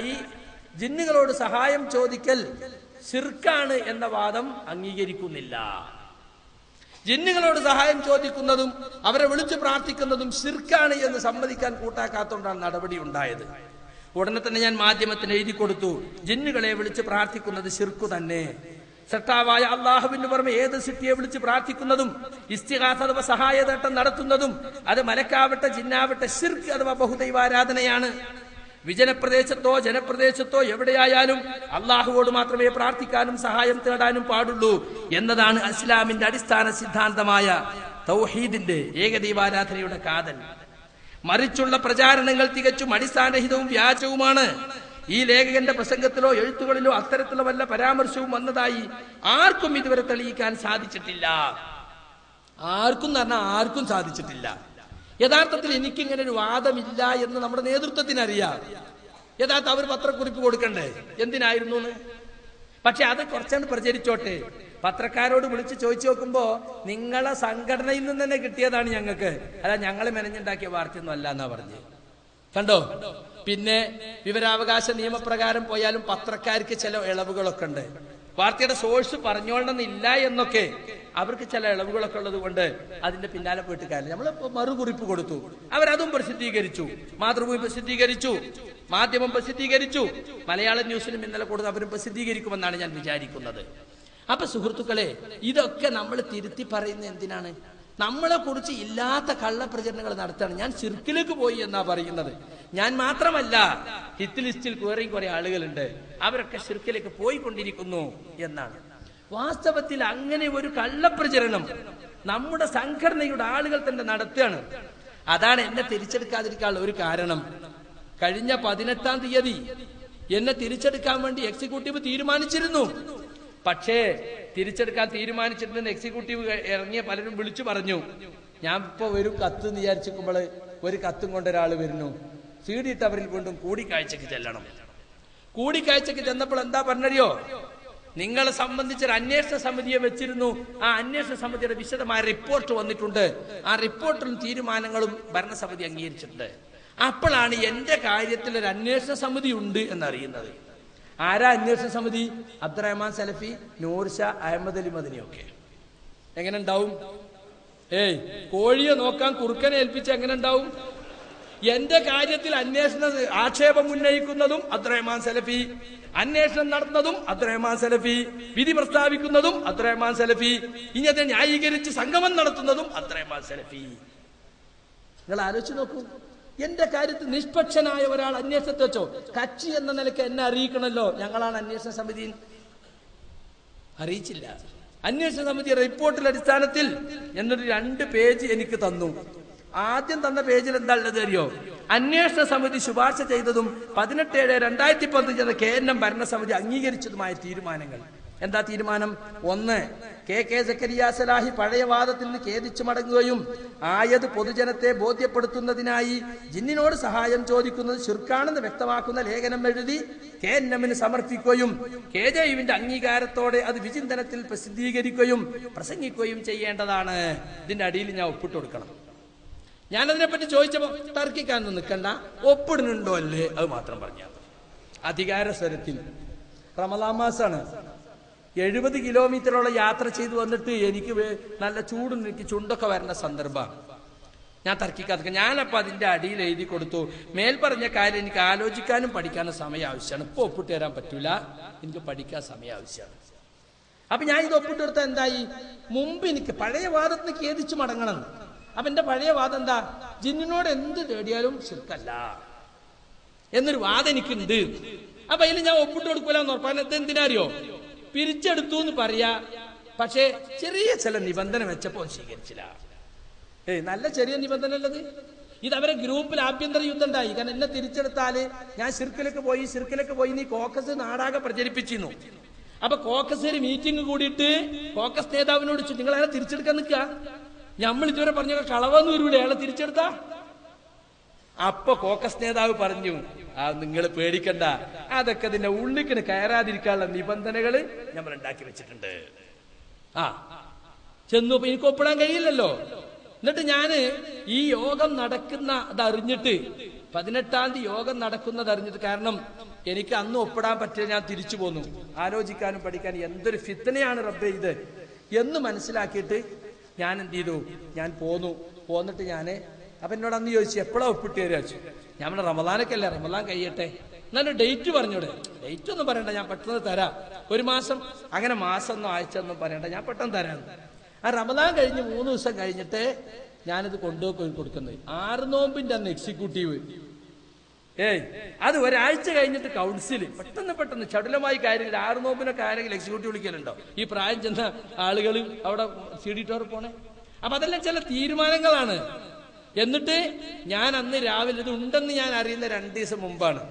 ഈ ജിന്നുകളോട് സഹായം ചോദിക്കൽ ശിർക്കാണ് എന്ന വാദം അംഗീകരിക്കുന്നില്ല. ജിന്നുകളോട് സഹായം ചോദിക്കുന്നതും അവരെ വിളിച്ചു പ്രാർത്ഥിക്കുന്നതും ശിർക്കാണ് എന്ന് സമ്മതിക്കാൻ കൂട്ടാക്കാത്തോണ്ടാണ് നടപടി ഉണ്ടായത്. ഉടനെ തന്നെ ഞാൻ മാധ്യമത്തിന് എഴുതി കൊടുത്തു, ജിന്നുകളെ വിളിച്ച് പ്രാർത്ഥിക്കുന്നത് ശിർക്കു തന്നെ. സൃഷ്ടാവായ അള്ളാഹുവിന് പുറമെ ഏത് സൃഷ്ടിയെ വിളിച്ച് പ്രാർത്ഥിക്കുന്നതും ഇസ്തിഗാസ അഥവാ സഹായതേട്ടം നടത്തുന്നതും അത് മലക്കാവട്ടെ ജിന്നാവട്ടെ ശിർക്ക് അഥവാ ബഹുദൈവാരാധനയാണ്. വിജനപ്രദേശത്തോ ജനപ്രദേശത്തോ എവിടെയായാലും അള്ളാഹുവോട് മാത്രമേ പ്രാർത്ഥിക്കാനും സഹായം തേടാനും പാടുള്ളൂ എന്നതാണ് ഇസ്ലാമിന്റെ അടിസ്ഥാന സിദ്ധാന്തമായ തൗഹീദിന്റെ ഏകദൈവാരാധനയുടെ കാതൽ. മറിച്ചുള്ള പ്രചാരണങ്ങൾ തികച്ചും അടിസ്ഥാനരഹിതവും വ്യാജവുമാണ്. ഈ ലേഖകന്റെ പ്രസംഗത്തിലോ എഴുത്തുകളിലോ അത്തരത്തിലുള്ള വല്ല പരാമർശവും വന്നതായി ആർക്കും ഇതുവരെ തെളിയിക്കാൻ സാധിച്ചിട്ടില്ല. ആർക്കും സാധിച്ചിട്ടില്ല. യഥാർത്ഥത്തിൽ എനിക്കിങ്ങനെ ഒരു വാദമില്ല എന്ന് നമ്മുടെ നേതൃത്വത്തിന് അറിയാം. യഥാർത്ഥ അവർ പത്രക്കുറിപ്പ് കൊടുക്കണ്ടേ എന്തിനായിരുന്നു എന്ന്. പക്ഷെ അത് കുറച്ചാണ് പ്രചരിച്ചോട്ടെ. പത്രക്കാരോട് വിളിച്ച് ചോദിച്ചു നോക്കുമ്പോ നിങ്ങളെ സംഘടനയിൽ നിന്ന് തന്നെ കിട്ടിയതാണ് ഞങ്ങൾക്ക്, അല്ല ഞങ്ങൾ മെനഞ്ഞുണ്ടാക്കിയ വാർത്തയൊന്നും അല്ല എന്നാ പറഞ്ഞ്. കണ്ടോ? പിന്നെ വിവരാവകാശ നിയമപ്രകാരം പോയാലും പത്രക്കാർക്ക് ചില ഇളവുകളൊക്കെ ഉണ്ട്. വാർത്തയുടെ സോഴ്സ് പറഞ്ഞോളണമെന്നില്ല എന്നൊക്കെ അവർക്ക് ചില ഇളവുകളൊക്കെ ഉള്ളത് കൊണ്ട് അതിന്റെ പിന്നാലെ പോയിട്ട് കാര്യം. നമ്മൾ മറുകുറിപ്പ് കൊടുത്തു, അവരതും പ്രസിദ്ധീകരിച്ചു, മാതൃഭൂമി പ്രസിദ്ധീകരിച്ചു, മാധ്യമം പ്രസിദ്ധീകരിച്ചു, മലയാളം ന്യൂസിലും ഇന്നലെ കൂടുതൽ അവരും പ്രസിദ്ധീകരിക്കുമെന്നാണ് ഞാൻ വിചാരിക്കുന്നത്. അപ്പൊ സുഹൃത്തുക്കളെ, ഇതൊക്കെ നമ്മൾ തിരുത്തി പറയുന്നത് എന്തിനാണ്? നമ്മളെ കുറിച്ച് ഇല്ലാത്ത കള്ളപ്രചരണങ്ങൾ നടത്താണ്. ഞാൻ ശിർക്കിലേക്ക് പോയി എന്നാ പറയുന്നത്. ഞാൻ മാത്രമല്ല, ഹിറ്റ് ലിസ്റ്റിൽ വേറെയും കുറെ ആളുകളുണ്ട്, അവരൊക്കെ ശിർക്കിലേക്ക് പോയിക്കൊണ്ടിരിക്കുന്നു എന്നാണ്. വാസ്തവത്തിൽ അങ്ങനെ ഒരു കള്ളപ്രചരണം നമ്മുടെ സംഘടനയുടെ ആളുകൾ തന്നെ നടത്തുകയാണ്. അതാണ് എന്നെ തിരിച്ചെടുക്കാതിരിക്കാനുള്ള ഒരു കാരണം. കഴിഞ്ഞ 18-ാം തീയതി എന്നെ തിരിച്ചെടുക്കാൻ വേണ്ടി എക്സിക്യൂട്ടീവ് തീരുമാനിച്ചിരുന്നു. പക്ഷേ തിരിച്ചെടുക്കാൻ തീരുമാനിച്ചിട്ടുണ്ടെന്ന് എക്സിക്യൂട്ടീവ് ഇറങ്ങിയ പലരും വിളിച്ചു പറഞ്ഞു, ഞാൻ ഇപ്പൊ വരും കത്ത് എന്ന് വിചാരിച്ചിരിക്കുമ്പോൾ ഒരു കത്തും കൊണ്ട് ഒരാൾ വരുന്നു. സീഡിയിട്ട് അവരിൽ വീണ്ടും കൂടിക്കാഴ്ചക്ക് ചെല്ലണം. കൂടിക്കാഴ്ചക്ക് ചെന്നപ്പോൾ എന്താ പറഞ്ഞറിയോ? നിങ്ങളെ സംബന്ധിച്ചൊരു അന്വേഷണ സമിതിയെ വെച്ചിരുന്നു. ആ അന്വേഷണ സമിതിയുടെ വിശദമായ റിപ്പോർട്ട് വന്നിട്ടുണ്ട്. ആ റിപ്പോർട്ടിലും തീരുമാനങ്ങളും ഭരണസമിതി അംഗീകരിച്ചിട്ടുണ്ട്. അപ്പോഴാണ് എന്റെ കാര്യത്തിൽ ഒരു അന്വേഷണ സമിതി ഉണ്ട് എന്നറിയുന്നത്. ആരാ അന്വേഷണ സമിതി? അബ്ദുറഹ്മാൻ സലഫി, നൂർ ഷാ, അഹമ്മദ് അലി മദനിയൊക്കെ. എങ്ങനെ ഉണ്ടാവും? കോഴിയെ നോക്കാൻ കുറുക്കനെ ഏൽപ്പിച്ച് എങ്ങനെ ഉണ്ടാവും? എന്റെ കാര്യത്തിൽ അന്വേഷണ ആക്ഷേപം ഉന്നയിക്കുന്നതും അബ്ദുറഹ്മാൻ സലഫി, അന്വേഷണം നടത്തുന്നതും അബ്ദുറഹ്മാൻ സലഫി, വിധി പ്രസ്താവിക്കുന്നതും അബ്ദുറഹ്മാൻ സലഫി, ഇനി അത് ന്യായീകരിച്ച് സംഗമം നടത്തുന്നതും അബ്ദുറഹ്മാൻ സലഫി. നിങ്ങൾ ആലോചിച്ച് നോക്കൂ. എന്റെ കാര്യത്തിൽ നിഷ്പക്ഷനായ ഒരാൾ അന്വേഷണത്തെ വെച്ചോ കക്ഷി എന്ന നിലയ്ക്ക് എന്നെ അറിയിക്കണല്ലോ. ഞങ്ങളാണ് അന്വേഷണ സമിതി, അറിയിച്ചില്ല. അന്വേഷണ സമിതി റിപ്പോർട്ടിന്റെ അടിസ്ഥാനത്തിൽ എന്നൊരു 2 പേജ് എനിക്ക് തന്നു. ആദ്യം തന്ന പേജിൽ എന്താ ഉള്ളത് അറിയോ? അന്വേഷണ സമിതി ശുപാർശ ചെയ്തതും 18/7/2015 KNM ഭരണസമിതി അംഗീകരിച്ചതുമായ തീരുമാനങ്ങൾ. എന്താ തീരുമാനം? 1. കെ സക്കരിയ സലാഹി പഴയ വാദത്തിൽ നിന്ന് ഖേദിച്ചു മടങ്ങുകയും ആയത് പൊതുജനത്തെ ബോധ്യപ്പെടുത്തുന്നതിനായി ജിന്നിനോട് സഹായം ചോദിക്കുന്നത് ശിർക്കാണെന്ന് വ്യക്തമാക്കുന്ന ലേഖനം എഴുതി KNM-ന് സമർപ്പിക്കുകയും KJUവിന്റെ അംഗീകാരത്തോടെ അത് വിചിന്തനത്തിൽ പ്രസിദ്ധീകരിക്കുകയും പ്രസംഗിക്കുകയും ചെയ്യേണ്ടതാണ്. ഇതിന്റെ അടിയിൽ ഞാൻ ഒപ്പിട്ട് കൊടുക്കണം. ഞാനതിനെപ്പറ്റി ചോദിച്ചപ്പോ തർക്കിക്കാനൊന്നും നിൽക്കണ്ട, ഒപ്പിടുന്നുണ്ടോ അല്ലേ അത് മാത്രം പറഞ്ഞാൽ. അധികാര സ്വരത്തിൽ റമദാൻ മാസാണ്, 70 കിലോമീറ്ററോളം യാത്ര ചെയ്ത് വന്നിട്ട് എനിക്ക് നല്ല ചൂടും എനിക്ക് ചുണ്ടൊക്കെ വരേണ്ട സന്ദർഭമാണ്. ഞാൻ തർക്കിക്കാതെ ഞാനപ്പോൾ അതിന്റെ അടിയിൽ എഴുതി കൊടുത്തു, മേൽപ്പറഞ്ഞ കാര്യം എനിക്ക് ആലോചിക്കാനും പഠിക്കാനും സമയം ആവശ്യമാണ്. ഇപ്പൊ ഒപ്പിട്ട് തരാൻ പറ്റൂല, എനിക്ക് പഠിക്കാൻ സമയം ആവശ്യമാണ്. അപ്പൊ ഞാൻ ഇത് ഒപ്പിട്ട് കൊടുത്താൽ എന്തായി? മുമ്പ് എനിക്ക് പഴയ വാദത്തിന് ഖേദിച്ചു മടങ്ങണം. അപ്പൊ എന്റെ പഴയ വാദം എന്താ? ജിന്നിനോട് എന്ത് തേടിയാലും ശിർക്കല്ല എന്നൊരു വാദം എനിക്കുണ്ട്. അപ്പൊ അതിൽ ഞാൻ ഒപ്പിട്ട് കൊടുക്കൂല എന്ന് ഉറപ്പാൻ എന്തിനാറിയോ? പിരിച്ചെടുത്തു എന്ന് പറയാ, പക്ഷേ ചെറിയ ചില നിബന്ധന വെച്ചപ്പോ സ്വീകരിച്ചില്ല. നല്ല ചെറിയ നിബന്ധന ഉള്ളത്. ഇത് അവരെ ഗ്രൂപ്പിൽ ആഭ്യന്തര യുദ്ധം ഉണ്ടായി. കാരണം എന്നെ തിരിച്ചെടുത്താല് ഞാൻ ശിർക്കിലേക്ക് പോയി നീ കോക്കസ് നാടാകെ പ്രചരിപ്പിച്ചിരുന്നു. അപ്പൊ കോക്കസ് മീറ്റിംഗ് കൂടിയിട്ട് കോക്കസ് നേതാവിനോട് നിങ്ങൾ അയാളെ തിരിച്ചെടുക്കാൻ നിൽക്കുക, നമ്മൾ ഇതുവരെ പറഞ്ഞ കളവെന്ന് വരൂലേ അയാളെ തിരിച്ചെടുത്താ? അപ്പൊ കോക്കസ് നേതാവ് പറഞ്ഞു, നിങ്ങൾ പേടിക്കണ്ട, അതൊക്കെ ഇതിന്റെ ഉള്ളിക്കിന് കയറാതിരിക്കാനുള്ള നിബന്ധനകള് നമ്മൾ ഉണ്ടാക്കി വെച്ചിട്ടുണ്ട്. ചെന്നു എനിക്ക് ഒപ്പിടാൻ കഴിയില്ലല്ലോ. എന്നിട്ട് ഞാന് ഈ യോഗം നടക്കുന്ന അതറിഞ്ഞിട്ട് 18-ാം തീയതി യോഗം നടക്കുന്നത് അറിഞ്ഞിട്ട്, കാരണം എനിക്ക് അന്ന് ഒപ്പിടാൻ പറ്റില്ല, ഞാൻ തിരിച്ചു പോന്നു. ആലോചിക്കാനും പഠിക്കാനും എന്തൊരു ഫിത്തനയാണ് റബ്ബേ ഇത് എന്ന് മനസ്സിലാക്കിയിട്ട് ഞാൻ എന്ത് ചെയ്തു, ഞാൻ പോന്നിട്ട് അപ്പൊ എന്നോട് അന്ന് ചോദിച്ചു എപ്പോഴാ ഒപ്പിട്ട് തരാ വെച്ചു. ഞാൻ പറഞ്ഞ റമദാനൊക്കെ അല്ലേ, റമദാൻ കഴിയട്ടെ, എന്നാലും ഡേറ്റ് പറഞ്ഞൂടെ. ഡേറ്റ് ഒന്നും പറയണ്ട, ഞാൻ പെട്ടെന്ന് തരാം, 1 മാസം അങ്ങനെ മാസമൊന്നും ആഴ്ചയൊന്നും പറയണ്ട, ഞാൻ പെട്ടെന്ന് തരാം. ആ റമദാൻ കഴിഞ്ഞ് 3 ദിവസം കഴിഞ്ഞിട്ട് ഞാനിത് കൊണ്ടുപോയി കൊടുക്കുന്നത്. 6 നോമ്പിന്റെ അന്ന് എക്സിക്യൂട്ടീവ്, അത് ഒരാഴ്ച കഴിഞ്ഞിട്ട് കൗൺസില്, പെട്ടെന്ന് ചടുലമായി കാര്യങ്ങൾ. 6 നോമ്പിനൊക്കെ ആരെങ്കിലും എക്സിക്യൂട്ടീവ് വിളിക്കലുണ്ടോ? ഈ പ്രായം ചെന്ന ആളുകൾ അവിടെ CDTOR പോണേ. അപ്പൊ അതെല്ലാം ചില തീരുമാനങ്ങളാണ്. എന്നിട്ട് ഞാൻ അന്ന് രാവിലെ ഇത് ഉണ്ടെന്ന് ഞാൻ അറിയുന്ന 2 ദിവസം മുമ്പാണ്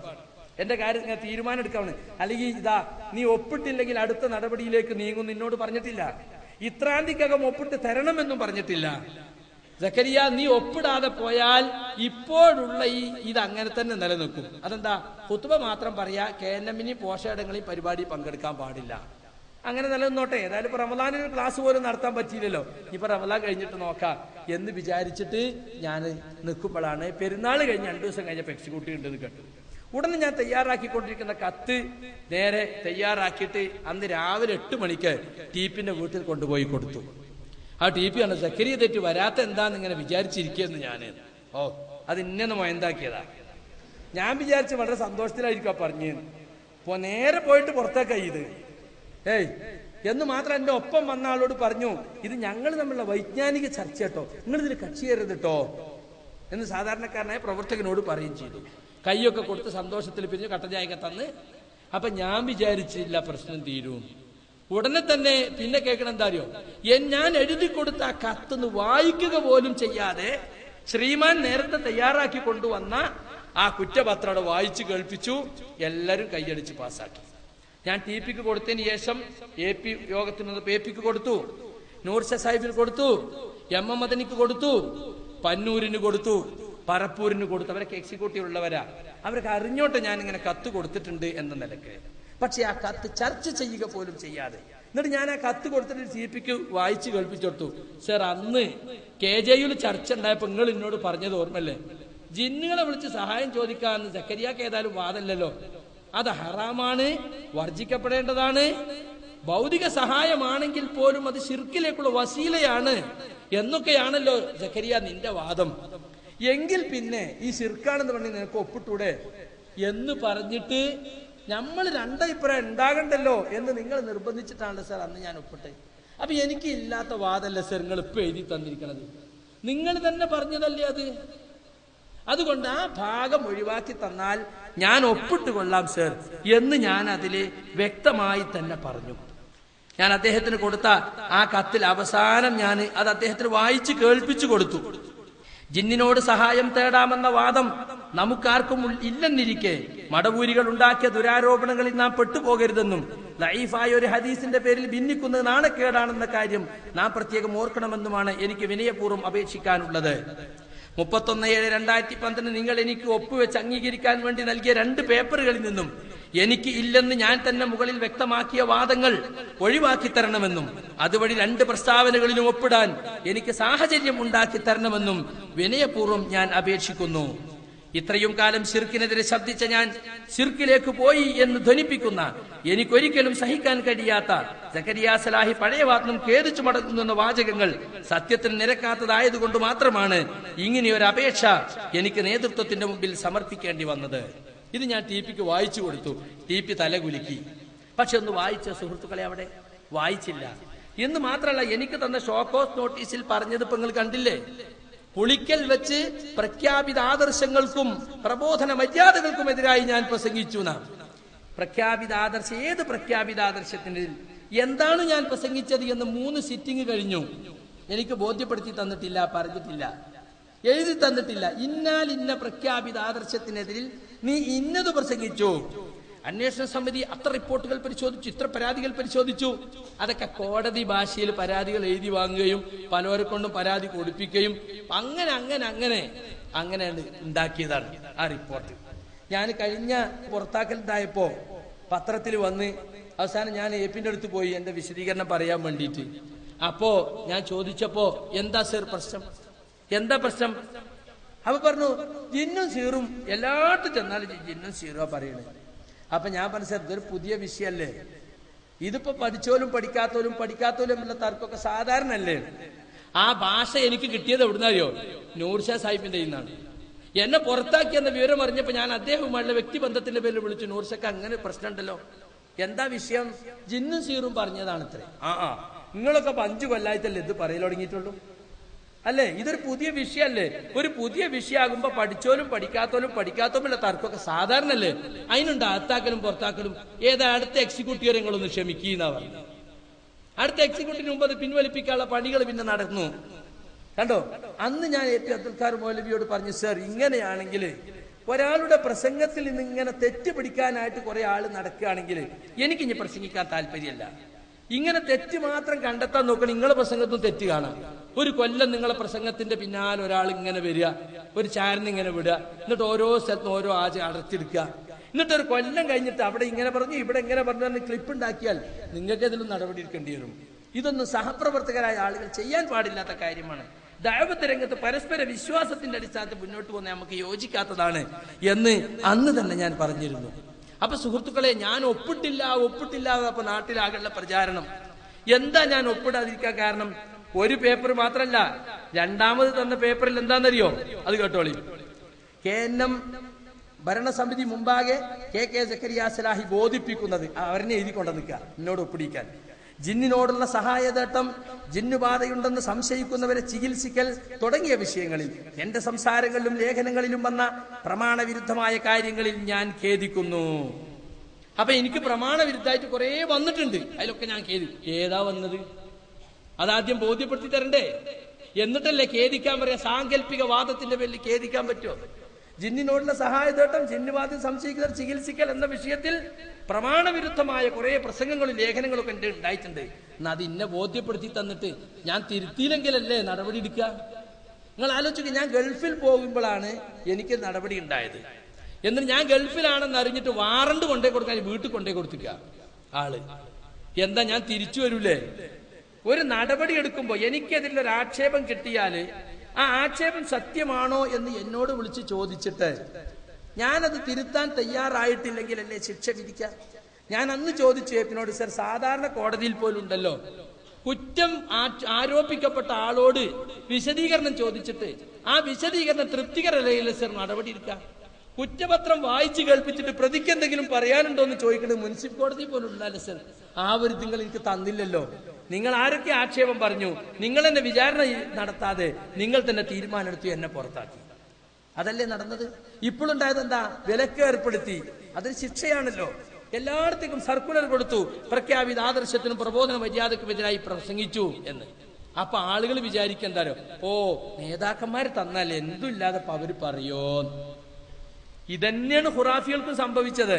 എന്റെ കാര്യം ഞാൻ തീരുമാനം എടുക്കാണ്. അല്ലെങ്കിൽ ഇതാ നീ ഒപ്പിട്ടില്ലെങ്കിൽ അടുത്ത നടപടിയിലേക്ക് നീങ്ങും നിന്നോട് പറഞ്ഞിട്ടില്ല. ഇത്രാന്തിക്കകം ഒപ്പിട്ട് തരണമെന്നും പറഞ്ഞിട്ടില്ല. സക്കരിയ, നീ ഒപ്പിടാതെ പോയാൽ ഇപ്പോഴുള്ള ഇത് അങ്ങനെ തന്നെ നിലനിൽക്കും. അതെന്താ? ഖുത്ബ മാത്രം പറയാ, KNM പോഷകങ്ങളിൽ പരിപാടി പങ്കെടുക്കാൻ പാടില്ല. അങ്ങനെ നിലനിന്നോട്ടെ. ഏതായാലും ഇപ്പൊ റമദാനിൽ ക്ലാസ് പോലും നടത്താൻ പറ്റിയില്ലല്ലോ, ഇപ്പൊ റമദാൻ കഴിഞ്ഞിട്ട് നോക്കാം എന്ന് വിചാരിച്ചിട്ട് ഞാൻ നിൽക്കുമ്പോഴാണ് പെരുന്നാൾ കഴിഞ്ഞ് 2 ദിവസം കഴിഞ്ഞപ്പോൾ എക്സിക്യൂട്ടീവ് ഉണ്ടെന്ന് കേട്ടു. ഉടനെ ഞാൻ തയ്യാറാക്കിക്കൊണ്ടിരിക്കുന്ന കത്ത് നേരെ തയ്യാറാക്കിയിട്ട് അന്ന് രാവിലെ 8 മണിക്ക് ടീപ്പിന്റെ വീട്ടിൽ കൊണ്ടുപോയി കൊടുത്തു. ആ TP ആണ് സക്കരിയ തെറ്റ് വരാത്ത എന്താന്ന് ഇങ്ങനെ വിചാരിച്ചിരിക്കുന്നു ഞാൻ. അത് ഇന്നൊന്ന് മൊയന്താക്കിയതാ. ഞാൻ വിചാരിച്ച് വളരെ സന്തോഷത്തിലായിരിക്കും പറഞ്ഞു. നേരെ പോയിട്ട് പുറത്തേക്കായി ഇത്. എന്ന് മാത്രം എന്റെ ഒപ്പം വന്ന ആളോട് പറഞ്ഞു, ഇത് ഞങ്ങൾ തമ്മിലുള്ള വൈജ്ഞാനിക ചർച്ച കേട്ടോ, നിങ്ങൾ ഇതിൽ കക്ഷി ചേരരുത് കേട്ടോ എന്ന് സാധാരണക്കാരനായ പ്രവർത്തകനോട് പറയുകയും ചെയ്തു. കൈയൊക്കെ കൊടുത്ത് സന്തോഷത്തിൽ പിരിഞ്ഞ് കട്ടചായൊക്കെ തന്ന്. അപ്പൊ ഞാൻ വിചാരിച്ചില്ല പ്രശ്നം തീരും. ഉടനെ തന്നെ പിന്നെ കേൾക്കണം എന്താ അറിയോ, ഞാൻ എഴുതി കൊടുത്ത ആ കത്തൊന്ന് വായിക്കുക പോലും ചെയ്യാതെ ശ്രീമാൻ നേരത്തെ തയ്യാറാക്കി കൊണ്ടുവന്ന ആ കുറ്റപത്രം വായിച്ചു കേൾപ്പിച്ചു. എല്ലാരും കൈയടിച്ച് പാസ്സാക്കി. ഞാൻ TPക്ക് കൊടുത്തതിന് ശേഷം AP യോഗത്തിന് APക്ക് കൊടുത്തു, നൂർഷ സാഹിബിന് കൊടുത്തു, MM മദനിക്ക് കൊടുത്തു, പന്നൂരിന് കൊടുത്തു, പറപ്പൂരിന് കൊടുത്തു. അവരൊക്കെ എക്സിക്യൂട്ടീവ് ഉള്ളവരാ, അവരൊക്കെ അറിഞ്ഞോട്ട് ഞാൻ ഇങ്ങനെ കത്ത് കൊടുത്തിട്ടുണ്ട് എന്ന നിലക്ക്. പക്ഷെ ആ കത്ത് ചർച്ച ചെയ്യുക പോലും ചെയ്യാതെ എന്നിട്ട് ഞാൻ ആ കത്ത് കൊടുത്തിട്ട് CPക്ക് വായിച്ച് കേൾപ്പിച്ചു കൊടുത്തു. സർ, അന്ന് KJUൽ ചർച്ച ഉണ്ടായപ്പോ നിങ്ങൾ എന്നോട് പറഞ്ഞത് ഓർമ്മല്ലേ, ജിന്നുകളെ വിളിച്ച് സഹായം ചോദിക്കാന്ന്. സക്കരിയാക്ക് ഏതായാലും വാദമല്ലല്ലോ, അത് ഹറാമാണ്, വർജിക്കപ്പെടേണ്ടതാണ്. ഭൗതിക സഹായമാണെങ്കിൽ പോലും അത് ശിർക്കിലേക്കുള്ള വസീലയാണ് എന്നൊക്കെയാണല്ലോ സക്കരിയ നിന്റെ വാദം. എങ്കിൽ പിന്നെ ഈ ശിർക്കാണെന്ന് പറഞ്ഞ് നിനക്ക് ഒപ്പിട്ടൂടെ എന്ന് പറഞ്ഞിട്ട് നമ്മൾ 2 അഭിപ്രായം ഉണ്ടാകണ്ടല്ലോ എന്ന് നിങ്ങൾ നിർബന്ധിച്ചിട്ടാണ് സർ അന്ന് ഞാൻ ഒപ്പിട്ടെ. അപ്പൊ എനിക്ക് ഇല്ലാത്ത വാദമല്ല സർ നിങ്ങൾ ഇപ്പൊ എഴുതി തന്നിരിക്കണത്, നിങ്ങൾ തന്നെ പറഞ്ഞതല്ലേ അത്. അതുകൊണ്ട് ആ ഭാഗം ഒഴിവാക്കി തന്നാൽ ഞാൻ ഒപ്പിട്ട് കൊള്ളാം സർ എന്ന് ഞാൻ അതില് വ്യക്തമായി തന്നെ പറഞ്ഞു. ഞാൻ അദ്ദേഹത്തിന് കൊടുത്ത ആ കത്തിൽ അവസാനം ഞാൻ അത് അദ്ദേഹത്തിന് വായിച്ച് കേൾപ്പിച്ചു കൊടുത്തു. ജിന്നിനോട് സഹായം തേടാമെന്ന വാദം നമുക്കാർക്കും ഇല്ലെന്നിരിക്കെ മടവൂരികൾ ഉണ്ടാക്കിയ ദുരാരോപണങ്ങളിൽ നാം പെട്ടുപോകരുതെന്നും ലൈഫായ ഒരു ഹദീസിന്റെ പേരിൽ ഭിന്നിക്കുന്നത് നാണക്കേടാണെന്ന കാര്യം നാം പ്രത്യേകം ഓർക്കണമെന്നുമാണ് എനിക്ക് വിനയപൂർവ്വം അപേക്ഷിക്കാനുള്ളത്. 31/7/2012 നിങ്ങൾ എനിക്ക് ഒപ്പുവെച്ച് അംഗീകരിക്കാൻ വേണ്ടി നൽകിയ 2 പേപ്പറുകളിൽ നിന്നും എനിക്ക് ഇല്ലെന്ന് ഞാൻ തന്നെ മുകളിൽ വ്യക്തമാക്കിയ വാദങ്ങൾ ഒഴിവാക്കി തരണമെന്നും അതുവഴി 2 പ്രസ്താവനകളിലും ഒപ്പിടാൻ എനിക്ക് സാഹചര്യം ഉണ്ടാക്കി തരണമെന്നും വിനയപൂർവ്വം ഞാൻ അപേക്ഷിക്കുന്നു. ഇത്രയും കാലം ശിർക്കിനെതിരെ ശബ്ദിച്ച ഞാൻ ശിർക്കിലേക്ക് പോയി എന്ന് ധ്വനിപ്പിക്കുന്ന എനിക്കൊരിക്കലും സഹിക്കാൻ കഴിയാത്ത സക്കരിയ സലാഹി പഴയ വാദം ഖേദിച്ചു മടങ്ങുന്ന വാചകങ്ങൾ സത്യത്തിന് നിരക്കാത്തതായതുകൊണ്ട് മാത്രമാണ് ഇങ്ങനെയൊരു അപേക്ഷ എനിക്ക് നേതൃത്വത്തിന്റെ മുമ്പിൽ സമർപ്പിക്കേണ്ടി വന്നത്. ഇത് ഞാൻ TPക്ക് വായിച്ചു കൊടുത്തു. TP തലകുലുക്കി. പക്ഷെ ഒന്ന് വായിച്ച സുഹൃത്തുക്കളെ അവിടെ വായിച്ചില്ല എന്ന് മാത്രമല്ല, എനിക്ക് തന്ന ഷോക്കോസ് നോട്ടീസിൽ പറഞ്ഞത് ഇപ്പൊ നിങ്ങൾ കണ്ടില്ലേ, പുളിക്കൽ വെച്ച് പ്രഖ്യാപിത ആദർശങ്ങൾക്കും പ്രബോധന മര്യാദകൾക്കുമെതിരായി ഞാൻ പ്രസംഗിച്ചു. പ്രഖ്യാപിത ആദർശം, ഏത് പ്രഖ്യാപിത ആദർശത്തിന് എന്താണ് ഞാൻ പ്രസംഗിച്ചത് എന്ന് 3 സിറ്റിംഗ് കഴിഞ്ഞു. എനിക്ക് ബോധ്യപ്പെടുത്തി തന്നിട്ടില്ല, പറഞ്ഞിട്ടില്ല, എഴുതി തന്നിട്ടില്ല. ഇന്നാൽ ഇന്ന പ്രഖ്യാപിത ആദർശത്തിനെതിരിൽ നീ ഇന്നത് പ്രസംഗിച്ചു. അന്വേഷണ സമിതി അത്ര റിപ്പോർട്ടുകൾ പരിശോധിച്ചു, ഇത്ര പരാതികൾ പരിശോധിച്ചു. അതൊക്കെ കോടതി ഭാഷയിൽ പരാതികൾ എഴുതി വാങ്ങുകയും പലരെ കൊണ്ടും പരാതി കൊടുപ്പിക്കുകയും അങ്ങനെ ഉണ്ടാക്കിയതാണ് ആ റിപ്പോർട്ട്. ഞാൻ കഴിഞ്ഞ പുറത്താക്കലുണ്ടായപ്പോ പത്രത്തിൽ വന്ന് അവസാനം ഞാൻ APന്റെ അടുത്ത് പോയി എന്റെ വിശദീകരണം പറയാൻ വേണ്ടിയിട്ട്. അപ്പോ ഞാൻ ചോദിച്ചപ്പോ എന്താ സർ പ്രശ്നം, എന്താ പ്രശ്നം? അപ്പൊ പറഞ്ഞു ജിന്നും സീറും എല്ലായിടത്തും ചെന്നാലും ജിന്നും സീറുവാ പറയണേ. അപ്പൊ ഞാൻ മനസ്സിലാക്കി ഇതൊരു പുതിയ വിഷയല്ലേ, ഇതിപ്പോ പഠിച്ചോലും പഠിക്കാത്തോലും ഉള്ള തർക്കമൊക്കെ സാധാരണ അല്ലേ. ആ ഭാഷ എനിക്ക് കിട്ടിയത് എവിടുന്നറിയോ? നൂർഷാ സാഹിബിന്റെ നിന്നാണ്. എന്നെ പുറത്താക്കിയെന്ന വിവരം അറിഞ്ഞപ്പോ ഞാൻ അദ്ദേഹവുമായുള്ള വ്യക്തിബന്ധത്തിന്റെ പേരിൽ വിളിച്ചു, നൂർഷക്ക് അങ്ങനെ പ്രശ്നമുണ്ടല്ലോ, എന്താ വിഷയം? ജിന്നും സീറും പറഞ്ഞതാണ് ഇത്രേ. നിങ്ങളൊക്കെ 5 കൊല്ലായിട്ടല്ലേ ഇത് പറയൽ തുടങ്ങിയിട്ടുള്ളൂ അല്ലേ? ഇതൊരു പുതിയ വിഷയമല്ലേ? ഒരു പുതിയ വിഷയമാകുമ്പോ പഠിച്ചോലും പഠിക്കാത്തോലുള്ള തർക്കമൊക്കെ സാധാരണ അല്ലേ? അതിനുണ്ട് അകത്താക്കലും പുറത്താക്കലും. ഏതാ അടുത്ത എക്സിക്യൂട്ടീവ് നിങ്ങളൊന്ന് ക്ഷമിക്കുന്ന പറഞ്ഞു. അടുത്ത എക്സിക്യൂട്ടീവിന് മുമ്പ് അത് പിൻവലിപ്പിക്കാനുള്ള പണികൾ പിന്നെ നടന്നു. കണ്ടോ, അന്ന് ഞാൻ എ പി അബ്ദുൽ ഖാദർ മൗലവിയോട് പറഞ്ഞു, സർ ഇങ്ങനെയാണെങ്കിൽ ഒരാളുടെ പ്രസംഗത്തിൽ നിന്ന് ഇങ്ങനെ തെറ്റ് പിടിക്കാനായിട്ട് കുറെ ആള് നടക്കുകയാണെങ്കിൽ എനിക്കിനി പ്രസംഗിക്കാൻ താല്പര്യമല്ല. ഇങ്ങനെ തെറ്റ് മാത്രം കണ്ടെത്താൻ നോക്കണം. നിങ്ങളെ പ്രസംഗത്തും തെറ്റ് കാണാം. ഒരു കൊല്ലം നിങ്ങളെ പ്രസംഗത്തിന്റെ പിന്നാലെ ഒരാൾ ഇങ്ങനെ വരിക, ഒരു ചാരന് ഇങ്ങനെ വിടുക, എന്നിട്ട് ഓരോ സ്ഥലത്തും ഓരോ അടച്ചെടുക്കുക, എന്നിട്ട് ഒരു കൊല്ലം കഴിഞ്ഞിട്ട് അവിടെ ഇങ്ങനെ പറഞ്ഞു ഇവിടെ ഇങ്ങനെ പറഞ്ഞു ക്ലിപ്പ് ഉണ്ടാക്കിയാൽ നിങ്ങൾക്ക് ഇതിലും നടപടി എടുക്കേണ്ടി വരും. ഇതൊന്നും സഹപ്രവർത്തകരായ ആളുകൾ ചെയ്യാൻ പാടില്ലാത്ത കാര്യമാണ്. ദഅവത്ത് രംഗത്ത് പരസ്പര വിശ്വാസത്തിന്റെ അടിസ്ഥാനത്തിൽ മുന്നോട്ട് പോകുന്ന നമുക്ക് യോജിക്കാത്തതാണ് എന്ന് അന്ന് തന്നെ ഞാൻ പറഞ്ഞിരുന്നു. അപ്പൊ സുഹൃത്തുക്കളെ, ഞാൻ ഒപ്പിട്ടില്ല അപ്പൊ നാട്ടിലാകെയുള്ള പ്രചാരണം. എന്താ ഞാൻ ഒപ്പിടാതിരിക്കാൻ കാരണം? ഒരു പേപ്പർ മാത്രല്ല, രണ്ടാമത് തന്ന പേപ്പറിൽ എന്താണെന്നറിയോ? അത് കേട്ടോളി. KNM ഭരണസമിതി മുമ്പാകെ KK സക്കരിയ സലാഹി ബോധിപ്പിക്കുന്നത് അവരെ എഴുതിക്കൊണ്ടു നിൽക്കുക എന്നോട് ഒപ്പിടിക്കാൻ. ജിന്നിനോടുള്ള സഹായതേട്ടം, ജിന്നുബാധയുണ്ടെന്ന് സംശയിക്കുന്നവരെ ചികിത്സിക്കൽ തുടങ്ങിയ വിഷയങ്ങളിൽ എന്റെ സംസാരങ്ങളിലും ലേഖനങ്ങളിലും വന്ന പ്രമാണവിരുദ്ധമായ കാര്യങ്ങളിൽ ഞാൻ ഖേദിക്കുന്നു. അപ്പൊ എനിക്ക് പ്രമാണവിരുദ്ധമായിട്ട് കുറെ വന്നിട്ടുണ്ട്, അതിലൊക്കെ ഞാൻ ഏതാ വന്നത് അതാദ്യം ബോധ്യപ്പെടുത്തി തരണ്ടേ, എന്നിട്ടല്ലേ ഖേദിക്കാൻ പറയാ. സാങ്കല്പിക വാദത്തിന്റെ പേരിൽ ഖേദിക്കാൻ പറ്റുമോ? ജിന്നിനോടുള്ള സഹായതേട്ടം, ജിന്നുബാധ സംശയിക്കുന്നവർ ചികിത്സിക്കൽ എന്ന വിഷയത്തിൽ പ്രമാണവിരുദ്ധമായ കുറെ പ്രസംഗങ്ങളും ലേഖനങ്ങളൊക്കെ എന്റെ ഉണ്ടായിട്ടുണ്ട്. എന്നാൽ അത് ഇന്നെ ബോധ്യപ്പെടുത്തി തന്നിട്ട് ഞാൻ തിരുത്തിയില്ലെങ്കിലല്ലേ നടപടി എടുക്കുക? നിങ്ങൾ ആലോചിക്കുക, ഞാൻ ഗൾഫിൽ പോകുമ്പോഴാണ് എനിക്ക് നടപടി ഉണ്ടായത്. എന്നിട്ട് ഞാൻ ഗൾഫിലാണെന്ന് അറിഞ്ഞിട്ട് വാറണ്ട് കൊണ്ടേ കൊടുക്കാൻ വീട്ടിൽ കൊണ്ടേ കൊടുത്തിക്ക ആള്. എന്താ ഞാൻ തിരിച്ചു വരൂലേ? ഒരു നടപടി എടുക്കുമ്പോ എനിക്കെതിരെ ഒരു ആക്ഷേപം കിട്ടിയാല് ആ ആക്ഷേപം സത്യമാണോ എന്ന് എന്നോട് വിളിച്ച് ചോദിച്ചിട്ട് ഞാനത് തിരുത്താൻ തയ്യാറായിട്ടില്ലെങ്കിൽ അല്ലേ ശിക്ഷ വിധിക്കാം. ഞാൻ അന്ന് ചോദിച്ചു ഏപ്പിനോട്, സർ സാധാരണ കോടതിയിൽ പോലും ഉണ്ടല്ലോ, കുറ്റം ആരോപിക്കപ്പെട്ട ആളോട് വിശദീകരണം ചോദിച്ചിട്ട് ആ വിശദീകരണം തൃപ്തികരമല്ലേ സർ നടപടി എടുക്കാം? കുറ്റപത്രം വായിച്ചു കേൾപ്പിച്ചിട്ട് പ്രതിക്ക് എന്തെങ്കിലും പറയാനുണ്ടോ എന്ന് ചോദിക്കുന്നത് മുനിസിപ്പൽ കോടതി പോലും ഉണ്ടല്ലോ സർ. ആ ഒരു നിങ്ങൾ എനിക്ക് തന്നില്ലല്ലോ. നിങ്ങൾ ആരൊക്കെ ആക്ഷേപം പറഞ്ഞു, നിങ്ങൾ എന്നെ വിചാരണ നടത്താതെ നിങ്ങൾ തന്നെ തീരുമാനമെടുത്തു എന്നെ പുറത്താക്കി. അതല്ലേ നടന്നത്? ഇപ്പോഴുണ്ടായത് എന്താ? വിലക്ക് ഏർപ്പെടുത്തി. അതൊരു ശിക്ഷയാണല്ലോ. എല്ലായിടത്തേക്കും സർക്കുലർ കൊടുത്തു, പ്രഖ്യാപിത ആദർശത്തിനും പ്രബോധന മര്യാദക്കുമെതിരായി പ്രസംഗിച്ചു എന്ന്. അപ്പൊ ആളുകൾ വിചാരിക്കെന്താരോ, ഓ നേതാക്കന്മാർ തന്നാലേ എന്തുമില്ലാതെ അവര് പറയോ. ഇതന്നെയാണ് ഖുറാഫികൾക്കും സംഭവിച്ചത്.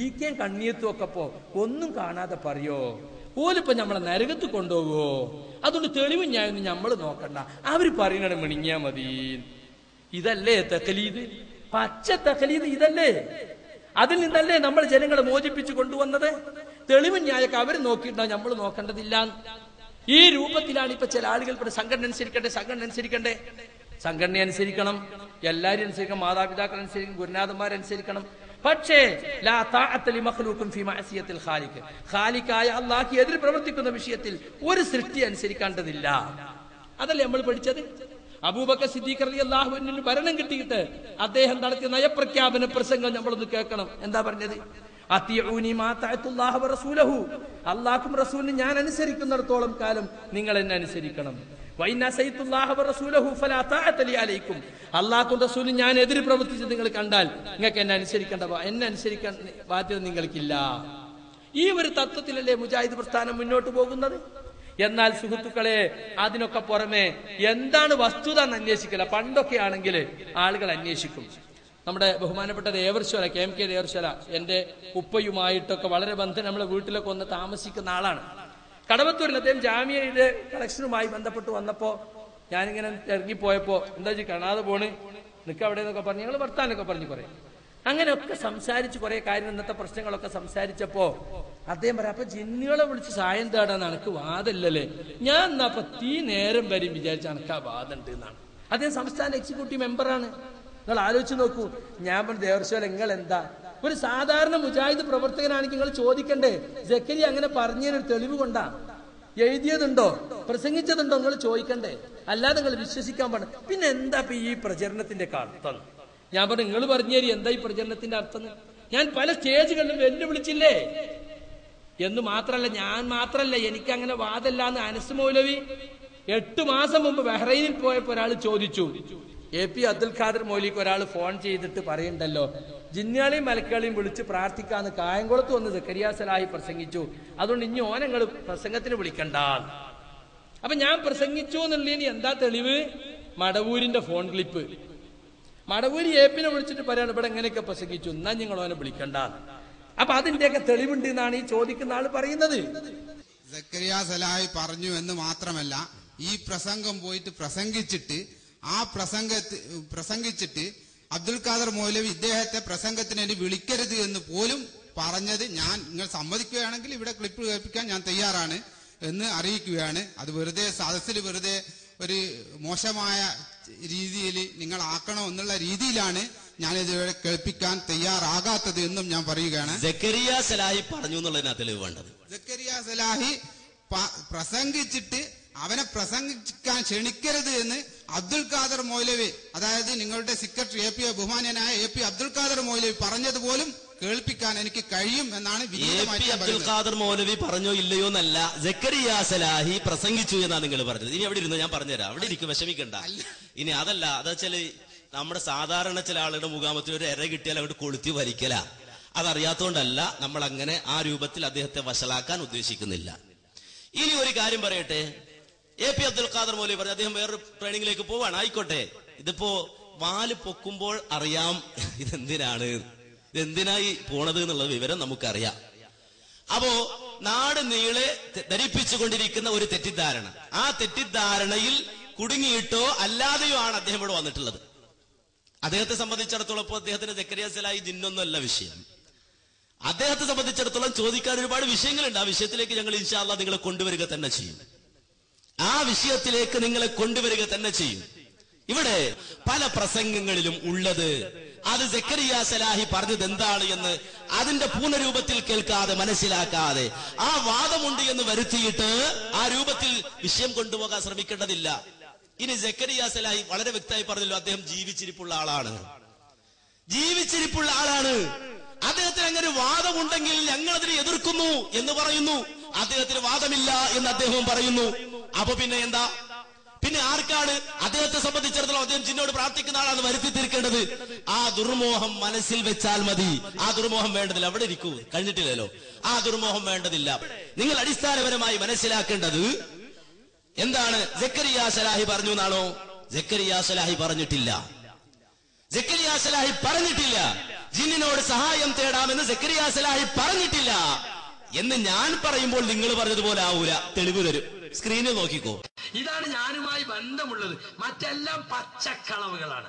ഈക്കേം കണ്ണിയത്തും ഒക്കെ പോ ഒന്നും കാണാതെ പറയോ, ഓലിപ്പോ നമ്മളെ നരകത്ത് കൊണ്ടുപോകുവോ, അതുകൊണ്ട് തെളിവും ഞാനൊന്നും നമ്മൾ നോക്കണ്ട, അവര് പറയണ മിണിങ്ങിയാ മതി. ഇതല്ലേ തഖലീദ്? പച്ച തഖലീദ് ഇതല്ലേ? അതിൽ നിന്നല്ലേ നമ്മൾ ജനങ്ങളെ മോചിപ്പിച്ചു കൊണ്ടുവന്നത്? തെളിവും ന്യായൊക്കെ അവർ നോക്കിയിട്ടുണ്ടാവും, നമ്മൾ നോക്കേണ്ടതില്ല. ഈ രൂപത്തിലാണ് ഇപ്പൊ ചില ആളുകൾ സംഘടന അനുസരിക്കണ്ടേ. സംഘടന അനുസരിക്കണം, എല്ലാരും അനുസരിക്കണം, മാതാപിതാക്കൾ അനുസരിക്കണം, ഗുരുനാഥന്മാരനുസരിക്കണം. പക്ഷേ ലാ തഅത ലിമഖ്ലൂഖിൻ ഫീ മഅസിയത്തിൽ ഖാലിഖ്, ഖാലിഖായ അല്ലാഹുവിന് എതിർ പ്രവർത്തിക്കുന്ന വിഷയത്തിൽ ഒരു സൃഷ്ടി അനുസരിക്കേണ്ടതില്ല. അതല്ലേ നമ്മൾ പഠിച്ചത്? അബൂബക്കർ സിദ്ദീഖ് റളിയല്ലാഹു അൻഹു ഭരണം കിട്ടിയിട്ട് അദ്ദേഹം നടത്തിയ നയപ്രഖ്യാപന പ്രസംഗം നമ്മളൊന്ന് കേൾക്കണം. എന്താ പറഞ്ഞത്? അത്തിഊനി മാ തഅതുല്ലാഹ വറസൂലഹു, അല്ലാഹുവും റസൂലിനും ഞാൻ അനുസരിക്കുന്നിടത്തോളം കാലം നിങ്ങൾ എന്നെ അനുസരിക്കണം. അല്ലാഹുവും റസൂലും ഞാൻ എതിര് പ്രവർത്തിച്ച് നിങ്ങൾ കണ്ടാൽ നിങ്ങൾക്ക് എന്നെ അനുസരിക്കാൻ ബാധ്യത നിങ്ങൾക്കില്ല. ഈ ഒരു തത്വത്തിലല്ലേ മുജാഹിദ് പ്രസ്ഥാനം മുന്നോട്ട് പോകുന്നത്. എന്നാൽ സുഹൃത്തുക്കളെ, അതിനൊക്കെ പുറമെ എന്താണ് വസ്തുത എന്ന് അന്വേഷിക്കില്ല. പണ്ടൊക്കെ ആണെങ്കിൽ ആളുകൾ അന്വേഷിക്കും. നമ്മുടെ ബഹുമാനപ്പെട്ട ദേവർശ്വല, KMK ദേവർശ്വല, എന്റെ ഉപ്പയുമായിട്ടൊക്കെ വളരെ ബന്ധം, നമ്മളെ വീട്ടിലൊക്കെ ഒന്ന് താമസിക്കുന്ന ആളാണ്. കടവത്തൂരിൽ അദ്ദേഹം ജാമ്യയുടെ കളക്ഷനുമായി ബന്ധപ്പെട്ട് വന്നപ്പോ ഞാനിങ്ങനെ ഇറങ്ങിപ്പോയപ്പോ എന്താ കാണാതെ പോണ് നിൽക്ക അവിടെ എന്നൊക്കെ പറഞ്ഞ് ഞങ്ങൾ വർത്താനൊക്കെ പറഞ്ഞു കുറെ. അങ്ങനെയൊക്കെ സംസാരിച്ച് കുറെ കാര്യം, ഇന്നത്തെ പ്രശ്നങ്ങളൊക്കെ സംസാരിച്ചപ്പോ അദ്ദേഹം പറയാം, അപ്പൊ ജിന്നുകളെ വിളിച്ച് സഹായം തേടാൻ എനിക്ക് വാദമില്ലല്ലേ, ഞാൻ എന്നാ അപ്പൊ നേരം വരെയും വിചാരിച്ച എനിക്ക് ആ വാദമുണ്ട് എന്നാണ്. അദ്ദേഹം സംസ്ഥാന എക്സിക്യൂട്ടീവ് മെമ്പറാണ്. നിങ്ങൾ ആലോചിച്ച് നോക്കൂ. ഞാൻ പറഞ്ഞു, ദേവർശ്വല നിങ്ങൾ എന്താ ഒരു സാധാരണ മുജാഹിദ് പ്രവർത്തകനാണെങ്കിൽ നിങ്ങൾ ചോദിക്കണ്ടേ, സക്കരിയ അങ്ങനെ പറഞ്ഞൊരു തെളിവ് കൊണ്ടാ, എഴുതിയതുണ്ടോ, പ്രസംഗിച്ചതുണ്ടോ, നിങ്ങൾ ചോദിക്കണ്ടേ, അല്ലാതെ നിങ്ങൾ വിശ്വസിക്കാൻ പാടില്ല. പിന്നെ എന്താ ഈ പ്രചരണത്തിന്റെ അർത്ഥം? ഞാൻ പറഞ്ഞു, നിങ്ങൾ പറഞ്ഞേരി എന്താ ഈ പ്രചരണത്തിന്റെ അർത്ഥം? ഞാൻ പല സ്റ്റേജുകളിലും വെല്ലുവിളിച്ചില്ലേ എന്ന് മാത്രല്ല, ഞാൻ മാത്രല്ല, എനിക്ക് അങ്ങനെ വാദമില്ലാന്ന് അനസ് മൗലവി 8 മാസം മുമ്പ് ബഹ്റൈനിൽ പോയപ്പോ ഒരാൾ ചോദിച്ചു. AP അബ്ദുൽ ഖാദർ മൗലിക്ക് ഒരാൾ ഫോൺ ചെയ്തിട്ട് പറയുണ്ടല്ലോ, ജിന്നാളെയും മലക്കുകളെയും വിളിച്ച് പ്രാർത്ഥിക്കാന്ന് കായംകുളത്ത് വന്ന് സക്കരിയ സലാഹി പ്രസംഗിച്ചു, അതുകൊണ്ട് ഇനി ഓനങ്ങൾ പ്രസംഗത്തിന് വിളിക്കണ്ട. അപ്പൊ ഞാൻ പ്രസംഗിച്ചു എന്നുള്ളതിന് എന്താ തെളിവ്? മടവൂരിന്റെ ഫോൺ ക്ലിപ്പ്. മടവൂരി AP-നെ വിളിച്ചിട്ട് പറയാണ്, ഇവിടെ എങ്ങനെയൊക്കെ പ്രസംഗിച്ചു, എന്നാ നിങ്ങൾ ഓനെ വിളിക്കണ്ട. അപ്പൊ അതിന്റെയൊക്കെ തെളിവുണ്ട് എന്നാണ് ഈ ചോദിക്കുന്ന ആള് പറയുന്നത്. സക്കരിയ സലാഹി പറഞ്ഞു എന്ന് മാത്രമല്ല, ഈ പ്രസംഗം പോയിട്ട് പ്രസംഗിച്ചിട്ട് അബ്ദുൽ ഖാദർ മൗലവി ഇദ്ദേഹത്തെ പ്രസംഗത്തിന് വേണ്ടി വിളിക്കരുത് എന്ന് പോലും പറഞ്ഞത് നിങ്ങൾ സമ്മതിക്കുകയാണെങ്കിൽ ഇവിടെ ക്ലിപ്പ് കേൾപ്പിക്കാൻ ഞാൻ തയ്യാറാണ് എന്ന് അറിയിക്കുകയാണ്. അത് വെറുതെ സദസ്സിൽ വെറുതെ ഒരു മോശമായ രീതിയിൽ നിങ്ങൾ ആക്കണോ എന്നുള്ള രീതിയിലാണ് ഞാനിത് കേൾപ്പിക്കാൻ തയ്യാറാകാത്തത് എന്നും ഞാൻ പറയുകയാണ്. സക്കരിയ സലാഹി പറഞ്ഞു എന്നുള്ളതിനാ തെളിവ് വേണ്ടത്. സക്കരിയ സലാഹി പ്രസംഗിച്ചിട്ട് അവനെ പ്രസംഗിക്കാൻ ക്ഷണിക്കരുത് എന്ന് അബ്ദുൽ ഖാദർ മൗലവി, അതായത് നിങ്ങളുടെ സെക്രട്ടറി ബഹുമാന്യനായ AP അബ്ദുൽ ഖാദർ മൗലവി പറഞ്ഞത് പോലും കേൾപ്പിക്കാൻ എനിക്ക് കഴിയും എന്നാണ് അബ്ദുൽ ഖാദർ മൗലവി പറഞ്ഞോ ഇല്ലയോ എന്നല്ല, സക്കരിയ സലാഹി പ്രസംഗിച്ചു എന്നാണ് നിങ്ങൾ പറഞ്ഞത്. ഇനി അവിടെ ഇരുന്ന് ഞാൻ പറഞ്ഞുതരാം, അവിടെ ഇരിക്കും, വിഷമിക്കണ്ട. ഇനി അതല്ല, അതെച്ചാല് നമ്മുടെ സാധാരണ ചില ആളുടെ മുഖാമത്തിൽ ഒരു എര കിട്ടിയാൽ അങ്ങോട്ട് കൊളുത്തി വലിക്കല, അതറിയാത്തോണ്ടല്ല നമ്മൾ അങ്ങനെ ആ രൂപത്തിൽ അദ്ദേഹത്തെ വഷളാക്കാൻ ഉദ്ദേശിക്കുന്നില്ല. ഇനി ഒരു കാര്യം പറയട്ടെ, AP അബ്ദുൽ ഖാദർ മൗലവി പറഞ്ഞു അദ്ദേഹം വേറൊരു ട്രെയിനിങ്ങിലേക്ക് പോവാണ്, ആയിക്കോട്ടെ. ഇതിപ്പോ വാല് പൊക്കുമ്പോൾ അറിയാം ഇതെന്തിനായി പോണത് എന്നുള്ള വിവരം നമുക്കറിയാം. അപ്പോ നാട് നീളെ ധരിപ്പിച്ചുകൊണ്ടിരിക്കുന്ന ഒരു തെറ്റിദ്ധാരണ, ആ തെറ്റിദ്ധാരണയിൽ കുടുങ്ങിയിട്ടോ അല്ലാതെയോ ആണ് അദ്ദേഹം ഇവിടെ വന്നിട്ടുള്ളത്. അദ്ദേഹത്തെ സംബന്ധിച്ചിടത്തോളം ഇപ്പോൾ അദ്ദേഹത്തിന് സക്കരിയ സലാഹി ജിന്നൊന്നുമല്ല വിഷയം. അദ്ദേഹത്തെ സംബന്ധിച്ചിടത്തോളം ചോദിക്കാൻ ഒരുപാട് വിഷയങ്ങളുണ്ട്. ആ വിഷയത്തിലേക്ക് ഞങ്ങൾ ഇൻഷാ അല്ലാഹ് നിങ്ങളെ കൊണ്ടുവരിക തന്നെ ചെയ്യും. ഇവിടെ പല പ്രസംഗങ്ങളിലും ഉള്ളത് അത് സക്കരിയ സലാഹി പറഞ്ഞത് എന്താണ് എന്ന് അതിന്റെ പൂർണ്ണരൂപത്തിൽ കേൾക്കാതെ മനസ്സിലാക്കാതെ ആ വാദമുണ്ട് എന്ന് വരുത്തിയിട്ട് ആ രൂപത്തിൽ വിഷയം കൊണ്ടുപോകാൻ ശ്രമിക്കേണ്ടതില്ല. ഇനി സക്കരിയ സലാഹി വളരെ വ്യക്തമായി പറഞ്ഞല്ലോ, അദ്ദേഹം ജീവിച്ചിരിപ്പുള്ള ആളാണ്. അദ്ദേഹത്തിന് അങ്ങനെ വാദമുണ്ടെങ്കിൽ ഞങ്ങൾ അതിനെ എതിർക്കുന്നു എന്ന് പറയുന്നു. അദ്ദേഹത്തിന് വാദമില്ല എന്ന് അദ്ദേഹം പറയുന്നു. അപ്പൊ പിന്നെ എന്താ? പിന്നെ ആർക്കാണ് അദ്ദേഹത്തെ സംബന്ധിച്ചിടത്തോളം അദ്ദേഹം ജിന്നോട് പ്രാർത്ഥിക്കുന്ന ആളാണ് വരുത്തി തീർക്കേണ്ടത്? ആ ദുർമോഹം മനസ്സിൽ വെച്ചാൽ മതി. ആ ദുർമോഹം വേണ്ടതില്ല. അവിടെ ഇരിക്കൂ, കഴിഞ്ഞിട്ടില്ലല്ലോ. ആ ദുർമോഹം വേണ്ടതില്ല. നിങ്ങൾ അടിസ്ഥാനപരമായി മനസ്സിലാക്കേണ്ടത് എന്താണ്? സക്കരിയ സലാഹി പറഞ്ഞു എന്നാണോ? സക്കരിയ സലാഹി പറഞ്ഞിട്ടില്ല. ജിന്നിനോട് സഹായം തേടാമെന്ന് സക്കരിയ സലാഹി പറഞ്ഞിട്ടില്ല എന്ന് ഞാൻ പറയുമ്പോൾ നിങ്ങൾ പറഞ്ഞതുപോലെ ആവൂല. തെളിവ് തരും, സ്ക്രീനിൽ നോക്കിക്കോ. ഇതാണ് ഞാനുമായി ബന്ധമുള്ളത്. മറ്റെല്ലാം പച്ചക്കളവുകളാണ്.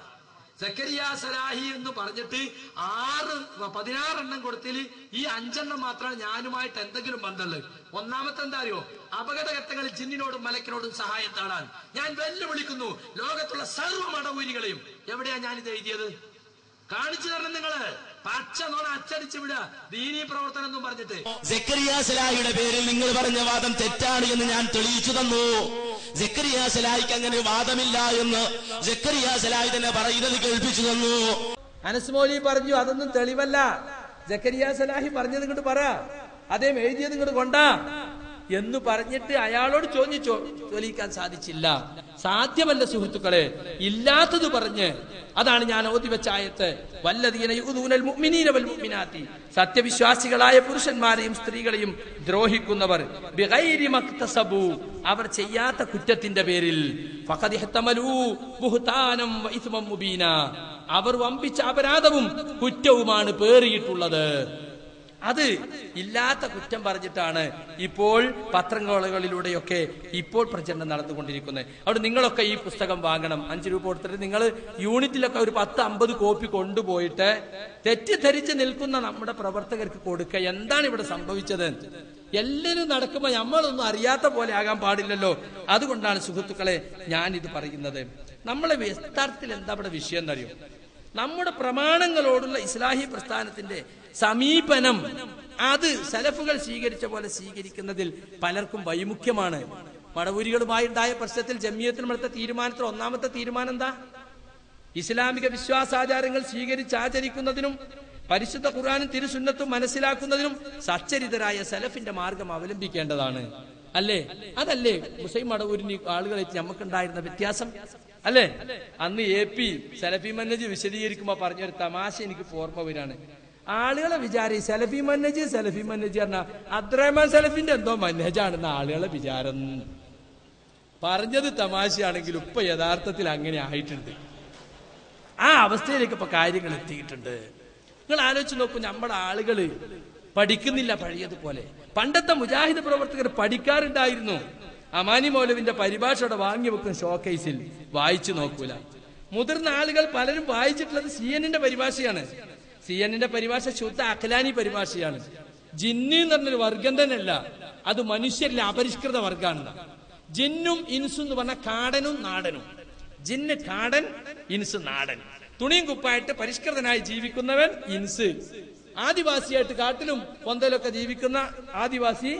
സക്കരിയ സലാഹി എന്ന് പറഞ്ഞിട്ട് 16 കൊടുത്തിൽ ഈ 5 മാത്രമാണ് ഞാനുമായിട്ട് എന്തെങ്കിലും ബന്ധമുള്ളത്. ഒന്നാമത്തെ എന്താ അറിയോ? അപകടഘട്ടങ്ങളിൽ ജിന്നിനോടും മലക്കിനോടും സഹായം തേടാൻ ഞാൻ വെല്ലുവിളിക്കുന്നു ലോകത്തുള്ള സർവ്വ മടവൂരികളെയും. എവിടെയാ ഞാനിത് എഴുതിയത്? കാണിച്ചു തരണം. നിങ്ങള് പച്ച നോണ അച്ചടിച്ചു വിടുക ദീനീ പ്രവർത്തനം എന്നും പറഞ്ഞിട്ട്. സക്കരിയ സലാഹിയുടെ പേരിൽ നിങ്ങൾ പറഞ്ഞ വാദം തെറ്റാണ് എന്ന് ഞാൻ തെളിയിച്ചു തന്നു. സക്കരിയ സലാഹിക്ക് അങ്ങനെ വാദമില്ല എന്ന് സക്കരിയ സലാഹി തന്നെ പറയുന്നത് കേൾപ്പിച്ചു തന്നു. അനസ് മൗലവി പറഞ്ഞു അതൊന്നും തെളിവല്ല. സക്കരിയ സലാഹി പറഞ്ഞത് ഇങ്ങോട്ട് പറ, അദ്ദേഹം എഴുതിയത് ഇങ്ങോട്ട് കൊണ്ടാ എന്ന് പറഞ്ഞിട്ട് അയാളോട് ചോദിച്ചു തെളിയിക്കാൻ സാധിച്ചില്ല. സാധ്യമല്ല സുഹൃത്തുക്കളെ, ഇല്ലാത്തത് പറഞ്ഞ്. അതാണ് ഞാൻ ഓതി വെച്ച ആയത്ത്, വല്ലദീന യുദൂനൽ മുഅ്മിനീന വൽ മുഅ്മിനാത്തി, സത്യവിശ്വാസികളായ പുരുഷന്മാരെയും സ്ത്രീകളെയും ദ്രോഹിക്കുന്നവർ ബിഗൈരി മക്തസബു, അവർ ചെയ്യാത്ത കുറ്റത്തിന്റെ പേരിൽ, ഫഖദ് ഇഹ്തമലൂ ബുഹ്താനം വ ഇസ്മം മുബീന, അവർ വമ്പിച്ച അപരാധവും കുറ്റവുമാണ് പേറിയിട്ടുള്ളത്. അത് ഇല്ലാത്ത കുറ്റം പറഞ്ഞിട്ടാണ് ഇപ്പോൾ പത്രങ്ങളിലൂടെയൊക്കെ ഇപ്പോൾ പ്രചരണം നടന്നുകൊണ്ടിരിക്കുന്നത്. അവിടെ നിങ്ങളൊക്കെ ഈ പുസ്തകം വാങ്ങണം. 5 രൂപ കൊടുത്തിട്ട് നിങ്ങൾ യൂണിറ്റിലൊക്കെ ഒരു 10-50 കോപ്പി കൊണ്ടുപോയിട്ട് തെറ്റിദ്ധരിച്ച് നിൽക്കുന്ന നമ്മുടെ പ്രവർത്തകർക്ക് കൊടുക്കുക. എന്താണ് ഇവിടെ സംഭവിച്ചത്? എല്ലാവരും നടക്കുമ്പോൾ നമ്മളൊന്നും അറിയാത്ത പോലെ ആകാൻ പാടില്ലല്ലോ. അതുകൊണ്ടാണ് സുഹൃത്തുക്കളെ ഞാൻ ഇത് പറയുന്നത്. നമ്മളെ യഥാർത്ഥത്തിൽ എന്താ ഇവിടെ വിഷയം എന്നറിയോ? നമ്മുടെ പ്രമാണങ്ങളോടുള്ള ഇസ്ലാഹി പ്രസ്ഥാനത്തിന്റെ സമീപനം അത് സലഫുകൾ സ്വീകരിച്ച പോലെ സ്വീകരിക്കുന്നതിൽ പലർക്കും വൈമുഖ്യമാണ്. മടവൂരികളുമായി ഉണ്ടായ പ്രശ്നത്തിൽ ജമിയത്തുൽ എടുത്ത തീരുമാനത്തിൽ ഒന്നാമത്തെ തീരുമാനം എന്താ? ഇസ്ലാമിക വിശ്വാസാചാരങ്ങൾ സ്വീകരിച്ചാചരിക്കുന്നതിനും പരിശുദ്ധ ഖുർആനും തിരുസുന്നത്തും മനസ്സിലാക്കുന്നതിനും സച്ചരിതരായ സലഫിന്റെ മാർഗം അവലംബിക്കേണ്ടതാണ്. അല്ലേ? അതല്ലേ മുസ്ലിം മടവൂരിന് ആളുകളെ നമുക്കുണ്ടായിരുന്ന വ്യത്യാസം അല്ലേ? അന്ന് AP സലഫി മന്നജ് വിശദീകരിക്കുമ്പോ പറഞ്ഞൊരു തമാശ എനിക്ക് ഓർമ്മ വരാണ്. ആളുകളെ വിചാരം സലഫി മന്നജ് പറഞ്ഞ അബ്ദുറഹ്മാൻ സലഫിന്റെ എന്തോ മന്നജാണെന്ന ആളുകളെ വിചാരം. പറഞ്ഞത് തമാശയാണെങ്കിലും ഇപ്പൊ യഥാർത്ഥത്തിൽ അങ്ങനെ ആയിട്ടുണ്ട്. ആ അവസ്ഥയിലേക്ക് ഇപ്പൊ കാര്യങ്ങൾ എത്തിയിട്ടുണ്ട്. നിങ്ങൾ ആലോചിച്ച് നോക്കൂ, നമ്മുടെ ആളുകള് പഠിക്കുന്നില്ല പഴയതുപോലെ. പണ്ടത്തെ മുജാഹിദ് പ്രവർത്തകർ പഠിക്കാറുണ്ടായിരുന്നു. അമാനി മൗലവിന്റെ പരിഭാഷയുടെ വാങ്ങി വെക്കും ഷോക്കേസിൽ, വായിച്ചു നോക്കൂല. മുതിർന്ന ആളുകൾ പലരും വായിച്ചിട്ടുള്ളത് CNN പരിഭാഷയാണ്. CNN പരിഭാഷ ശുദ്ധ അഖ്ലാനി പരിഭാഷയാണ്. ജിന്ന് എന്ന് പറഞ്ഞൊരു വർഗം തന്നെയല്ല, അത് മനുഷ്യരിലെ അപരിഷ്കൃത വർഗമാണ്. ജിന്നും ഇൻസും എന്ന് പറഞ്ഞ കാടനും നാടനും. ജിന്ന് കാടൻ, ഇൻസ് നാടൻ. തുണിയും കുപ്പായിട്ട് പരിഷ്കൃതനായി ജീവിക്കുന്നവൻ ഇൻസ്. ആദിവാസിയായിട്ട് കാട്ടിലും പൊന്തലൊക്കെ ജീവിക്കുന്ന ആദിവാസി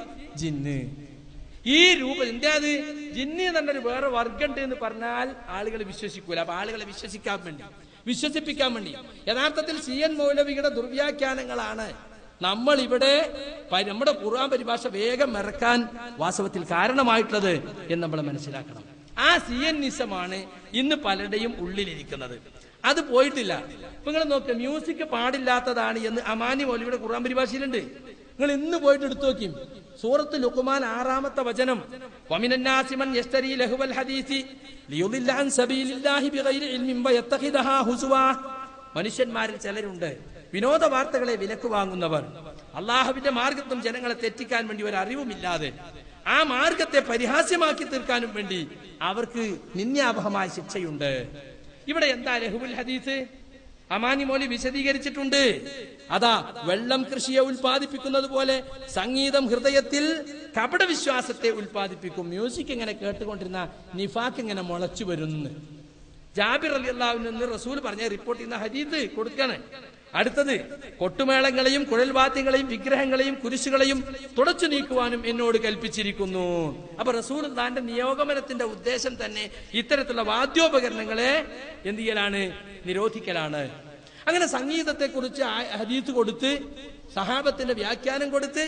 ജിന്ന്. ഈ രൂപം എന്താ? അത് ജിന്ന് എന്നൊരു വേറെ വർഗമുണ്ട് എന്ന് പറഞ്ഞാൽ ആളുകൾ വിശ്വസിക്കൂല. അപ്പൊ ആളുകളെ വിശ്വസിപ്പിക്കാൻ വേണ്ടി യഥാർത്ഥത്തിൽ CN മൗലവിയുടെ ദുർവ്യാഖ്യാനങ്ങളാണ് നമ്മൾ ഇവിടെ നമ്മുടെ ഖുർആൻ പരിഭാഷ വേഗം ഇറക്കാൻ വാസ്തവത്തിൽ കാരണമായിട്ടുള്ളത് എന്ന് നമ്മൾ മനസ്സിലാക്കണം. ആ CNisമാണ് ഇന്ന് പലരുടെയും ഉള്ളിലിരിക്കുന്നത്. അത് പോയിട്ടില്ല. ഇപ്പൊ നിങ്ങൾ നോക്കുക, മ്യൂസിക് പാടില്ലാത്തതാണ് എന്ന് അമാനി മൗലവിയുടെ ഖുർആൻ പരിഭാഷയിലുണ്ട്. നിങ്ങൾ ഇന്ന് പോയിട്ട് എടുത്തു നോക്കി. സൂറത്ത് ലുഖ്മാൻ 6-ാമത്തെ വചനം, വമിനന്നാസി മൻ യസ്തരി ലഹുവൽ ഹദീസി ലിയുദില്ല അൻ സബീലില്ലാഹി ബിഗൈരി ഇൽമിൻ വയത്തഖിദഹാ ഹുസുവാ. മനുഷ്യന്മാരിൽ ചിലരുണ്ട് വിനോദ വാർത്തകളെ വിലക്ക് വാങ്ങുന്നവർ. അള്ളാഹുവിന്റെ മാർഗത്തും ജനങ്ങളെ തെറ്റിക്കാൻ വേണ്ടി ഒരു അറിവുമില്ലാതെ ആ മാർഗത്തെ പരിഹാസ്യമാക്കി തീർക്കാനും വേണ്ടി അവർക്ക് നിന്ദ്യാവഹമായ ശിക്ഷയുണ്ട്. ഇവിടെ എന്താ ലഹുൽ ഹദീസ്? അമാനി മൗലവി വിശദീകരിച്ചിട്ടുണ്ട്. അതാ വെള്ളം കൃഷിയെ ഉൽപ്പാദിപ്പിക്കുന്നത് പോലെ സംഗീതം ഹൃദയത്തിൽ കപട വിശ്വാസത്തെ ഉൽപ്പാദിപ്പിക്കും. മ്യൂസിക് ഇങ്ങനെ കേട്ടുകൊണ്ടിരുന്ന നിഫാഖ് ഇങ്ങനെ മുളച്ചു വരുന്നു. ജാബിർ റളിയല്ലാഹു അൻഹു നിന്ന് റസൂൽ പറഞ്ഞ റിപ്പോർട്ട് ചെയ്യുന്ന ഹദീസ് കൊടുക്കാണ്. അടുത്തത്, കൊട്ടുമേളങ്ങളെയും കുഴൽവാദ്യങ്ങളെയും വിഗ്രഹങ്ങളെയും കുരിശുകളെയും തുടച്ചു നീക്കുവാനും എന്നോട് കൽപ്പിച്ചിരിക്കുന്നു. അപ്പൊ റസൂലുള്ളാഹിന്റെ നിയോഗമനത്തിന്റെ ഉദ്ദേശം തന്നെ ഇത്തരത്തിലുള്ള വാദ്യോപകരണങ്ങളെ എന്ത് ചെയ്യലാണ്? നിരോധിക്കലാണ്. അങ്ങനെ സംഗീതത്തെ കുറിച്ച് ഹദീസ് കൊടുത്ത്, സഹാബത്തിന്റെ വ്യാഖ്യാനം കൊടുത്ത്,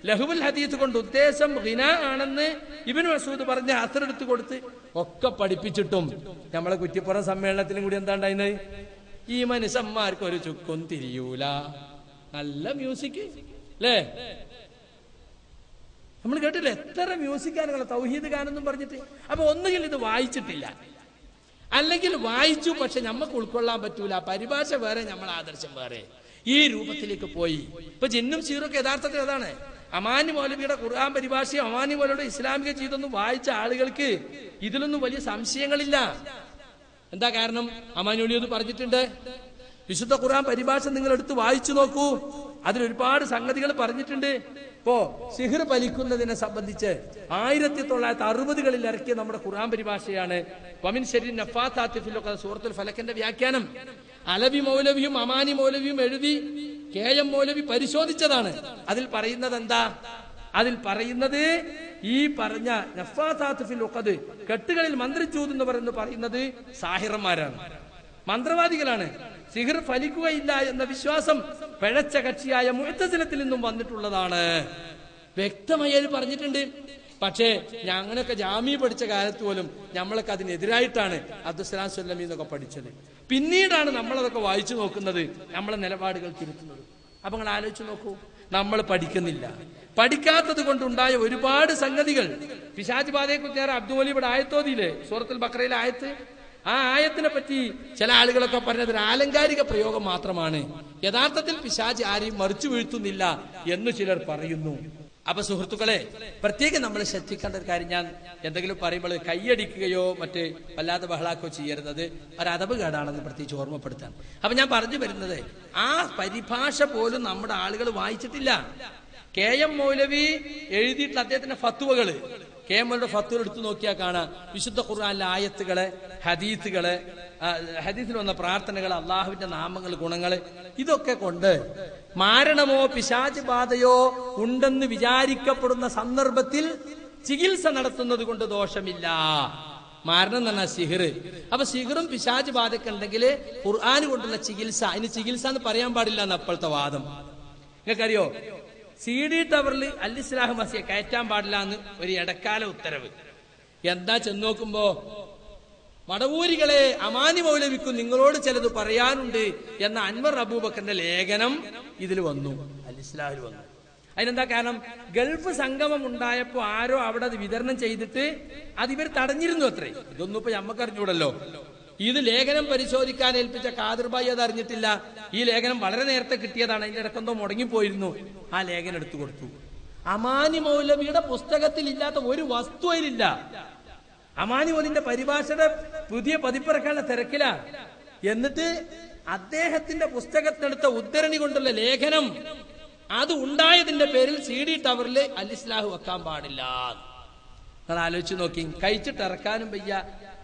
ലഹുൽ ഹദീസ് കൊണ്ട് ഉദ്ദേശം ഖിന ആണെന്ന് ഇബ്നു മസ്ഊദ് പറഞ്ഞ അസറെടുത്ത് കൊടുത്ത് ഒക്കെ പഠിപ്പിച്ചിട്ടും നമ്മളെ കുറ്റിപ്പുറം സമ്മേളനത്തിലും കൂടി എന്താ ഉണ്ടായിരുന്നത്? ഈ മനുഷ്യന്മാർക്ക് ഒരു ചുക്കും തിരിയൂല. നല്ല മ്യൂസിക് അല്ലേ? നമ്മൾ കേട്ടില്ല എത്ര മ്യൂസിക് ഗാനങ്ങൾ, തൗഹീദ് ഗാനെന്നും പറഞ്ഞിട്ട്. അപ്പൊ ഒന്നുകിൽ ഇത് വായിച്ചിട്ടില്ല, അല്ലെങ്കിൽ വായിച്ചു പക്ഷെ നമുക്ക് ഉൾക്കൊള്ളാൻ പറ്റൂല. പരിഭാഷ വേറെ, നമ്മൾ ആദർശം വേറെ. ഈ രൂപത്തിലേക്ക് പോയി. ഇപ്പൊ ജിന്നും സീറൊക്കെ യഥാർത്ഥത്തിൽ അതാണ്. അമാനി മൗലവിയുടെ ഖുർആൻ പരിഭാഷയും അമാനി മൗലവിയുടെ ഇസ്ലാമിക ജീവിതമൊന്നും വായിച്ച ആളുകൾക്ക് ഇതിലൊന്നും വലിയ സംശയങ്ങളില്ല. എന്താ കാരണം? അമാനി മൗലവി പറഞ്ഞിട്ടുണ്ട്. വിശുദ്ധ ഖുർആൻ പരിഭാഷ നിങ്ങൾ എടുത്ത് വായിച്ചു നോക്കൂ, അതിലൊരുപാട് സംഗതികൾ പറഞ്ഞിട്ടുണ്ട്. ഇപ്പോ സിഹ്ർ ഫലിക്കുന്നതിനെ സംബന്ധിച്ച് 1960കളിൽ ഇറക്കിയ നമ്മുടെ ഖുർആൻ പരിഭാഷയാണ് വമിൻ ശർരി നഫാസാത്തി ഫിൽ ഉഖദ്, സൂറത്തുൽ ഫലക്കിന്റെ വ്യാഖ്യാനം. അലവി മൗലവിയും അമാനി മൗലവിയും എഴുതി KM മൗലവി പരിശോധിച്ചതാണ്. അതിൽ പറയുന്നത് എന്താ? അതിൽ പറയുന്നത് ഈ പറഞ്ഞ നഫാസാത്ത് ഫിൽ ഉഖദ്, കെട്ടുകളിൽ മന്ത്രിച്ചൂത് എന്ന് പറയുന്നത് സാഹിറന്മാരാണ്, മന്ത്രവാദികളാണ്. സിഹ്ർ ഫലിക്കുകയില്ല എന്ന വിശ്വാസം പിഴച്ച കക്ഷിയായ മുഅ്തസിലത്തിൽ നിന്നും വന്നിട്ടുള്ളതാണ്. വ്യക്തമായി അത് പറഞ്ഞിട്ടുണ്ട്. പക്ഷേ ഞങ്ങളൊക്കെ ജാമ്യ പഠിച്ച കാലത്ത് പോലും നമ്മളൊക്കെ അതിനെതിരായിട്ടാണ് അബ്ദുസ്സലാം സ്വല്ലമി എന്നൊക്കെ പഠിച്ചത്. പിന്നീടാണ് നമ്മളതൊക്കെ വായിച്ചു നോക്കുന്നത്, നമ്മളെ നിലപാടുകൾ തിരുത്തുന്നത്. അപ്പൊ നിങ്ങൾ ആലോചിച്ച് നോക്കൂ, നമ്മൾ പഠിക്കുന്നില്ല. പഠിക്കാത്തത് കൊണ്ടുണ്ടായ ഒരുപാട് സംഗതികൾ. പിശാച് ബാധയെ കുറിച്ച് അബ്ദുൽ ഇവിടെ ആയത്തോതിയില്ലേ, സൂറത്തുൽ ബഖറയിലെ ആയത്ത്. ആ ആയത്തിനെ പറ്റി ചില ആളുകളൊക്കെ പറഞ്ഞത് ഒരു ആലങ്കാരിക പ്രയോഗം മാത്രമാണ്, യഥാർത്ഥത്തിൽ പിശാച് ആരെയും മറിച്ചു വീഴ്ത്തുന്നില്ല എന്ന് ചിലർ പറയുന്നു. അപ്പൊ സുഹൃത്തുക്കളെ, പ്രത്യേകം നമ്മൾ ശ്രദ്ധിക്കേണ്ട ഒരു കാര്യം, ഞാൻ എന്തെങ്കിലും പറയുമ്പോൾ കൈയടിക്കുകയോ മറ്റ് വല്ലാതെ ബഹളാക്കുകയോ ചെയ്യരുത്, ഒരു അദബ് കേടാണെന്ന് പ്രത്യേകിച്ച് ഓർമ്മപ്പെടുത്താൻ. അപ്പൊ ഞാൻ പറഞ്ഞു വരുന്നത്, ആ പരിഭാഷ പോലും നമ്മുടെ ആളുകൾ വായിച്ചിട്ടില്ല. KM മൗലവി എഴുതിയിട്ടുള്ള അദ്ദേഹത്തിന്റെ ഫത്വകള്, KM മൗലവിയുടെ ഫത്വകൾ എടുത്തു നോക്കിയാൽ കാണാം, വിശുദ്ധ ഖുർആനിലെ ആയത്തുകളെ, ഹദീസുകളെ, ഹദീസിൽ വന്ന പ്രാർത്ഥനകൾ, അള്ളാഹുവിന്റെ നാമങ്ങൾ, ഗുണങ്ങൾ, ഇതൊക്കെ കൊണ്ട് മാരണമോ പിശാച് ബാധയോ ഉണ്ടെന്ന് വിചാരിക്കപ്പെടുന്ന സന്ദർഭത്തിൽ ചികിത്സ നടത്തുന്നത് കൊണ്ട് ദോഷമില്ല. മാരണം എന്ന് പറഞ്ഞാൽ സിഹിർ. അപ്പൊ സിഹിറും പിശാച് ബാധയൊക്കെ ഉണ്ടെങ്കിൽ ഖുർആൻ കൊണ്ടുള്ള ചികിത്സ, അതിന് ചികിത്സ എന്ന് പറയാൻ പാടില്ല എന്ന് അപ്പോഴത്തെ വാദം. നിങ്ങൾക്കറിയോ, CD ടവറിൽ അൽ-ഇസ്ലാഹ് മസിയെ കയറ്റാൻ പാടില്ല എന്ന് ഒരു ഇടക്കാല ഉത്തരവ്. എന്താ ചെന്ന് നോക്കുമ്പോ, മടവൂരികളെ അമാനി മൗലവിക്കും നിങ്ങളോട് ചിലത് പറയാനുണ്ട് എന്ന അൻവർ അബൂബക്കറിന്റെ ലേഖനം ഇതിൽ വന്നു, അൽ-ഇസ്ലാഹിൽ വന്നു. അതിനെന്താ കാരണം? ഗൾഫ് സംഗമം ഉണ്ടായപ്പോ ആരോ അവിടെ അത് വിതരണം ചെയ്തിട്ട് അത് ഇവർ തടഞ്ഞിരുന്നു അത്രേ. ഇതൊന്നും ഇപ്പൊ ഞമ്മക്ക് അറിഞ്ഞൂടല്ലോ. ഇത് ലേഖനം പരിശോധിക്കാൻ ഏൽപ്പിച്ച ഖാദിർബായി അത് അറിഞ്ഞിട്ടില്ല. ഈ ലേഖനം വളരെ നേരത്തെ കിട്ടിയതാണ്, അതിന്റെ ഇടക്കെന്തോ മുടങ്ങിപ്പോയിരുന്നു. ആ ലേഖനം എടുത്തു കൊടുത്തു. അമാനി മൗലവിയുടെ പുസ്തകത്തിൽ ഇല്ലാത്ത ഒരു വസ്തു അതിലില്ല. അമാനി മൗലിന്റെ പരിഭാഷയുടെ പുതിയ പതിപ്പിറക്കാനുള്ള തിരക്കില. എന്നിട്ട് അദ്ദേഹത്തിന്റെ പുസ്തകത്തിനെടുത്ത ഉദ്ധരണി കൊണ്ടുള്ള ലേഖനം അത് ഉണ്ടായതിന്റെ പേരിൽ CD ടവറിൽ അൽ-ഇസ്ലാഹ് വെക്കാൻ പാടില്ല. നിങ്ങൾ ആലോചിച്ച് നോക്കി, കഴിച്ചിട്ട് ഇറക്കാനും വയ്യ,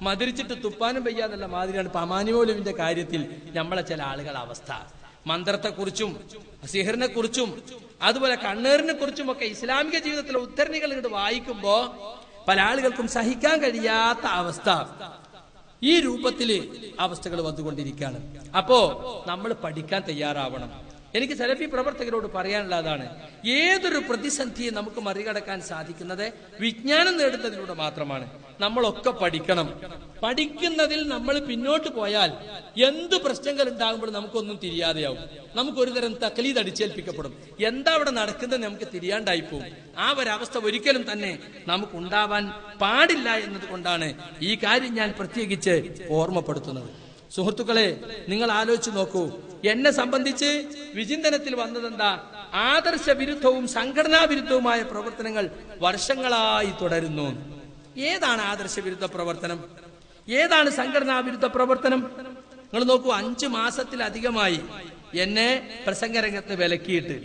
മതിരിച്ചിട്ട് തുപ്പാനും വയ്യ എന്നുള്ള മാതിരിയാണ് ഇപ്പൊ അമാനി മൗലവിന്റെ കാര്യത്തിൽ നമ്മളെ ചില ആളുകളുടെ അവസ്ഥ. മന്ത്രത്തെക്കുറിച്ചും സിഹറിനെ കുറിച്ചും അതുപോലെ കണ്ണേറിനെ കുറിച്ചും ഒക്കെ ഇസ്ലാമിക ജീവിതത്തിലെ ഉദ്ധരണികൾ ഇങ്ങോട്ട് വായിക്കുമ്പോ പല ആളുകൾക്കും സഹിക്കാൻ കഴിയാത്ത അവസ്ഥ, ഈ രൂപത്തില് അവസ്ഥകൾ വന്നുകൊണ്ടിരിക്കുകയാണ്. അപ്പോ നമ്മൾ പഠിക്കാൻ തയ്യാറാവണം. എനിക്ക് സലഫി പ്രവർത്തകരോട് പറയാനുള്ളതാണ്, ഏതൊരു പ്രതിസന്ധിയെ നമുക്ക് മറികടക്കാൻ സാധിക്കുന്നത് വിജ്ഞാനം നേടുന്നതിലൂടെ മാത്രമാണ്. നമ്മളൊക്കെ പഠിക്കണം. പഠിക്കുന്നതിൽ നമ്മൾ പിന്നോട്ട് പോയാൽ എന്ത് പ്രശ്നങ്ങൾ ഉണ്ടാകുമ്പോൾ നമുക്കൊന്നും തിരിയാതെയാവും. നമുക്കൊരു തരം തക്ലീദ് അടിച്ചേൽപ്പിക്കപ്പെടും. എന്താ അവിടെ നടക്കുന്നത് നമുക്ക് തിരിയാണ്ടായി പോകും. ആ ഒരവസ്ഥ ഒരിക്കലും തന്നെ നമുക്ക് ഉണ്ടാവാൻ പാടില്ല എന്നതുകൊണ്ടാണ് ഈ കാര്യം ഞാൻ പ്രത്യേകിച്ച് ഓർമ്മപ്പെടുത്തുന്നത്. സുഹൃത്തുക്കളെ, നിങ്ങൾ ആലോചിച്ച് നോക്കൂ. എന്നെ സംബന്ധിച്ച് വിചിന്തനത്തിൽ വന്നതെന്താ? ആദർശ വിരുദ്ധവും സംഘടനാ വിരുദ്ധവുമായ പ്രവർത്തനങ്ങൾ വർഷങ്ങളായി തുടരുന്നു. ഏതാണ് ആദർശ വിരുദ്ധ പ്രവർത്തനം? ഏതാണ് സംഘടനാ വിരുദ്ധ പ്രവർത്തനം? നിങ്ങൾ നോക്കൂ, 5 മാസത്തിലധികമായി എന്നെ പ്രസംഗരംഗത്ത് വിലക്കിയിട്ട്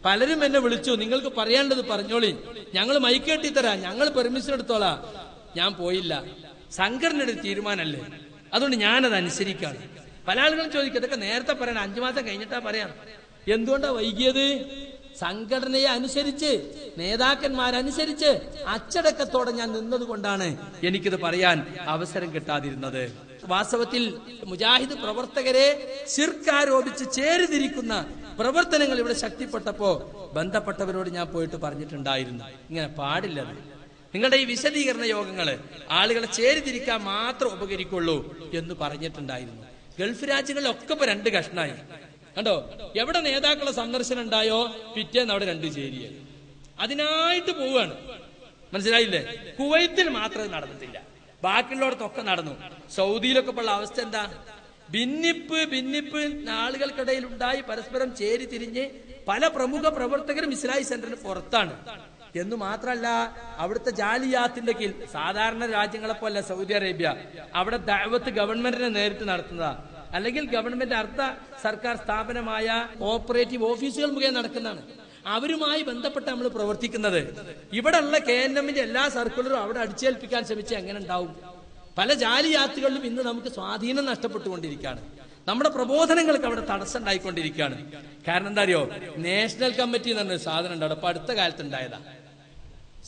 പലരും എന്നെ വിളിച്ചു, നിങ്ങൾക്ക് പറയാനുള്ളത് പറഞ്ഞോളി, ഞങ്ങൾ മൈക്കേട്ടി തരാം, ഞങ്ങൾ പെർമിഷൻ എടുത്തോളാം. ഞാൻ പോയില്ല. സംഘടനയുടെ തീരുമാനമല്ലേ, അതുകൊണ്ട് ഞാനത് അനുസരിക്കാണ്. പല ആളുകളും ചോദിക്കും, ഇതൊക്കെ നേരത്തെ പറയണം, 5 മാസം കഴിഞ്ഞിട്ടാ പറയാം. എന്തുകൊണ്ടാ വൈകിയത്? സംഘടനയെ അനുസരിച്ച്, നേതാക്കന്മാരനുസരിച്ച് അച്ചടക്കത്തോടെ ഞാൻ നിന്നത് കൊണ്ടാണ് എനിക്കിത് പറയാൻ അവസരം കിട്ടാതിരുന്നത്. വാസ്തവത്തിൽ മുജാഹിദ് പ്രവർത്തകരെ ശിർക്ക് ആരോപിച്ച് ചേരിതിരിക്കുന്ന പ്രവർത്തനങ്ങൾ ഇവിടെ ശക്തിപ്പെട്ടപ്പോ ബന്ധപ്പെട്ടവരോട് ഞാൻ പോയിട്ട് പറഞ്ഞിട്ടുണ്ടായിരുന്നു, ഇങ്ങനെ പാടില്ലത്. നിങ്ങളുടെ ഈ വിശദീകരണ യോഗങ്ങള് ആളുകളെ ചേരിതിരിക്കാൻ മാത്രം ഉപകരിക്കുള്ളൂ എന്ന് പറഞ്ഞിട്ടുണ്ടായിരുന്നു. ഗൾഫ് രാജ്യങ്ങളിലൊക്കെ ഇപ്പൊ 2 കഷ്ണായി. കണ്ടോ, എവിടെ നേതാക്കളെ സന്ദർശനം ഉണ്ടായോ പിറ്റേന്ന് അവിടെ 2 ചേരിയായി. അതിനായിട്ട് പോവുകയാണ്. മനസ്സിലായില്ലേ? കുവൈത്തിൽ മാത്രം നടന്നിട്ടില്ല, ബാക്കിയുള്ളവർക്കൊക്കെ നടന്നു. സൗദിയിലൊക്കെ ഉള്ള അവസ്ഥ എന്താ? ഭിന്നിപ്പ് ആളുകൾക്കിടയിൽ ഉണ്ടായി, പരസ്പരം ചേരി തിരിഞ്ഞ് പല പ്രമുഖ പ്രവർത്തകരും ഇസ്ലാഹി സെന്ററിന് പുറത്താണ്. എന്ന് മാത്രമല്ല, അവിടുത്തെ ജാലിയാത്തിന്റെ കീഴിൽ, സാധാരണ രാജ്യങ്ങളെ പോലെ സൗദി അറേബ്യ, അവിടെ ദഅവത്ത് ഗവൺമെന്റിനെ നേരിട്ട് നടത്തുന്നതാ, അല്ലെങ്കിൽ ഗവൺമെന്റ് അർദ്ധ സർക്കാർ സ്ഥാപനമായ കോഓപ്പറേറ്റീവ് ഓഫീസുകൾ മുഖേന നടക്കുന്നതാണ്. അവരുമായി ബന്ധപ്പെട്ട് നമ്മൾ പ്രവർത്തിക്കുന്നത്. ഇവിടെ ഉള്ള KNMന്റെ എല്ലാ സർക്കിളും അവിടെ അടിച്ചേൽപ്പിക്കാൻ ശ്രമിച്ചാൽ എങ്ങനെ ഉണ്ടാവും? പല ജാലിയാത്തുകളിലും ഇന്ന് നമുക്ക് സ്വാധീനം നഷ്ടപ്പെട്ടുകൊണ്ടിരിക്കുകയാണ്. നമ്മുടെ പ്രബോധനങ്ങൾക്ക് അവിടെ തടസ്സം ഉണ്ടായിക്കൊണ്ടിരിക്കുകയാണ്. കാരണം എന്താ അറിയോ? നാഷണൽ കമ്മിറ്റി എന്ന് പറഞ്ഞൊരു സാധനം ഉണ്ട് അവിടെ. അപ്പൊ അടുത്ത കാലത്ത് ഉണ്ടായതാ.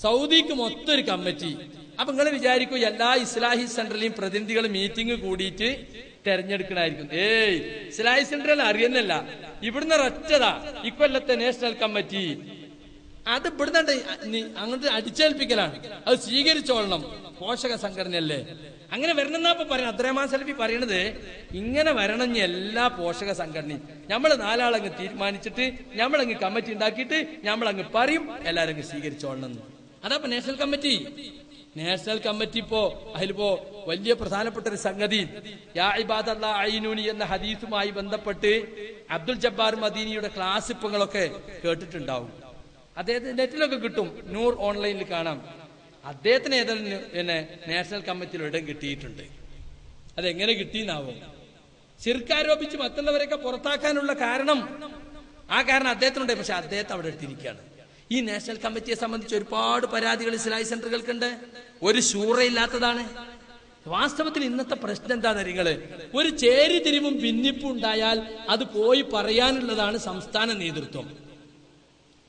സൗദിക്ക് മൊത്തം ഒരു കമ്മിറ്റി. അപ്പൊ നിങ്ങൾ വിചാരിക്കും എല്ലാ ഇസ്ലാഹി സെന്ററിലെയും പ്രതിനിധികൾ മീറ്റിംഗ് കൂടിയിട്ട് തെരഞ്ഞെടുക്കണായിരിക്കും. ഇസ്ലാഹി സെന്ററിൽ അറിയുന്നല്ല, ഇവിടുന്ന് ഒറ്റതാ ഇക്കൊല്ലത്തെ നാഷണൽ കമ്മിറ്റി. അത് ഇവിടുന്ന് അങ്ങോട്ട് അടിച്ചേൽപ്പിക്കലാണ്. അത് സ്വീകരിച്ചോളണം, പോഷക സംഘടനയല്ലേ. അങ്ങനെ വരണമെന്നാ പറയാം. അബ്ദുറഹ്മാൻ സലഫി പറയണത് ഇങ്ങനെ വരണം. എല്ലാ പോഷക സംഘടനയും നമ്മൾ 4 ആളങ്ങ് തീരുമാനിച്ചിട്ട് നമ്മളങ്ങ് കമ്മിറ്റി ഉണ്ടാക്കിയിട്ട് നമ്മളങ്ങ് പറയും, എല്ലാരും അങ്ങ് സ്വീകരിച്ചോളണം. അതാ നാഷണൽ കമ്മിറ്റി. നാഷണൽ കമ്മിറ്റി അതിലിപ്പോ വലിയ പ്രധാനപ്പെട്ട ഒരു സംഗതി, യാ ഇബാദല്ലാഹ് അയ്നൂനി എന്ന ഹദീസുമായി ബന്ധപ്പെട്ട് അബ്ദുൽ ജബ്ബാർ മദീനിയുടെ ക്ലാസ് ഇപ്പങ്ങളൊക്കെ കേട്ടിട്ടുണ്ടാവും. അദ്ദേഹത്തിന് നെറ്റിലൊക്കെ കിട്ടും, നൂർ ഓൺലൈനിൽ കാണാം. അദ്ദേഹത്തിന് ഏതായാലും നാഷണൽ കമ്മിറ്റിയിൽ ഇടം കിട്ടിയിട്ടുണ്ട്. അതെങ്ങനെ കിട്ടിയെന്നാവും? ശിർക്ക് മറ്റുള്ളവരെയൊക്കെ പുറത്താക്കാനുള്ള കാരണം, ആ കാരണം അദ്ദേഹത്തിനുണ്ട്. പക്ഷെ അദ്ദേഹത്തെ അവിടെ ഇട്ടിരിക്കുകയാണ്. ഈ നാഷണൽ കമ്മിറ്റിയെ സംബന്ധിച്ച് ഒരുപാട് പരാതികൾ ഇസ്ലാഹി സെന്ററുകൾക്കുണ്ട്. ഒരു ശൂറയില്ലാത്തതാണ്. വാസ്തവത്തിൽ ഇന്നത്തെ പ്രശ്നം എന്താ നിങ്ങള്, ഒരു ചേരിതിരിവും ഭിന്നിപ്പും ഉണ്ടായാൽ അത് പോയി പറയാനുള്ളതാണ് സംസ്ഥാന നേതൃത്വം.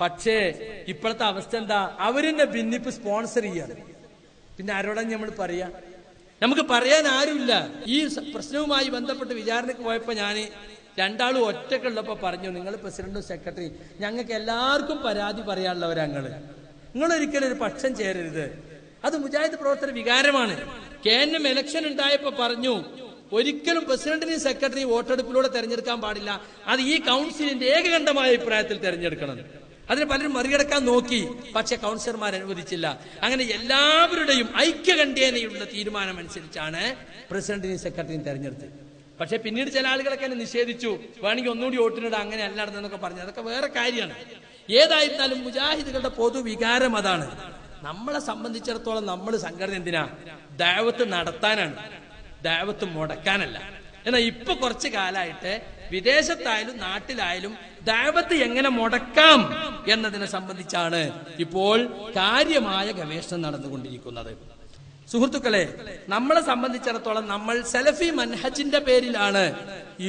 പക്ഷേ ഇപ്പോഴത്തെ അവസ്ഥ എന്താ, അവരെന്നെ ഭിന്നിപ്പ് സ്പോൺസർ ചെയ്യാണ്. പിന്നെ ആരോടാ നമ്മൾ പറയാ? നമുക്ക് പറയാൻ ആരുമില്ല. ഈ പ്രശ്നവുമായി ബന്ധപ്പെട്ട് വിചാരണയ്ക്ക് പോയപ്പോ ഞാൻ രണ്ടാളും ഒറ്റക്കുള്ളപ്പോ പറഞ്ഞു, നിങ്ങൾ പ്രസിഡന്റും സെക്രട്ടറി, ഞങ്ങൾക്ക് എല്ലാവർക്കും പരാതി പറയാനുള്ളവരങ്ങള്, നിങ്ങളൊരിക്കലും ഒരു പക്ഷം ചേരരുത്. അത് മുജാഹിദ് പ്രവർത്തന വികാരമാണ്. KNM ഇലക്ഷൻ ഉണ്ടായപ്പോ പറഞ്ഞു, ഒരിക്കലും പ്രസിഡന്റിനെയും സെക്രട്ടറിയും വോട്ടെടുപ്പിലൂടെ തെരഞ്ഞെടുക്കാൻ പാടില്ല, അത് ഈ കൗൺസിലിന്റെ ഏകകണ്ഠമായ അഭിപ്രായത്തിൽ തെരഞ്ഞെടുക്കണം. അതിന് പലരും മറികടക്കാൻ നോക്കി, പക്ഷെ കൗൺസിലർമാർ അനുവദിച്ചില്ല. അങ്ങനെ എല്ലാവരുടെയും ഐക്യകണ്ഠേനയുള്ള തീരുമാനം അനുസരിച്ചാണ് പ്രസിഡന്റിനെയും സെക്രട്ടറിയും തെരഞ്ഞെടുത്തത്. പക്ഷെ പിന്നീട് ചില ആളുകളൊക്കെ നിഷേധിച്ചു, വേണമെങ്കിൽ ഒന്നുകൂടി വോട്ടിനിടാം, അങ്ങനെ അല്ലാണെന്നൊക്കെ പറഞ്ഞു. അതൊക്കെ വേറെ കാര്യമാണ്. ഏതായിരുന്നാലും മുജാഹിദുകളുടെ പൊതുവികാരം അതാണ്. നമ്മളെ സംബന്ധിച്ചിടത്തോളം നമ്മൾ സംഘടന എന്തിനാ? ദഅവത്ത് നടത്താനാണ്, ദഅവത്ത് മുടക്കാനല്ല. എന്നാൽ ഇപ്പൊ കുറച്ചു കാലമായിട്ട് വിദേശത്തായാലും നാട്ടിലായാലും ദഅവത്ത് എങ്ങനെ മുടക്കാം എന്നതിനെ സംബന്ധിച്ചാണ് ഇപ്പോൾ കാര്യമായ ഗവേഷണം നടന്നുകൊണ്ടിരിക്കുന്നത്. സുഹൃത്തുക്കളെ, നമ്മളെ സംബന്ധിച്ചിടത്തോളം നമ്മൾ സലഫി മൻഹജിന്റെ പേരിലാണ്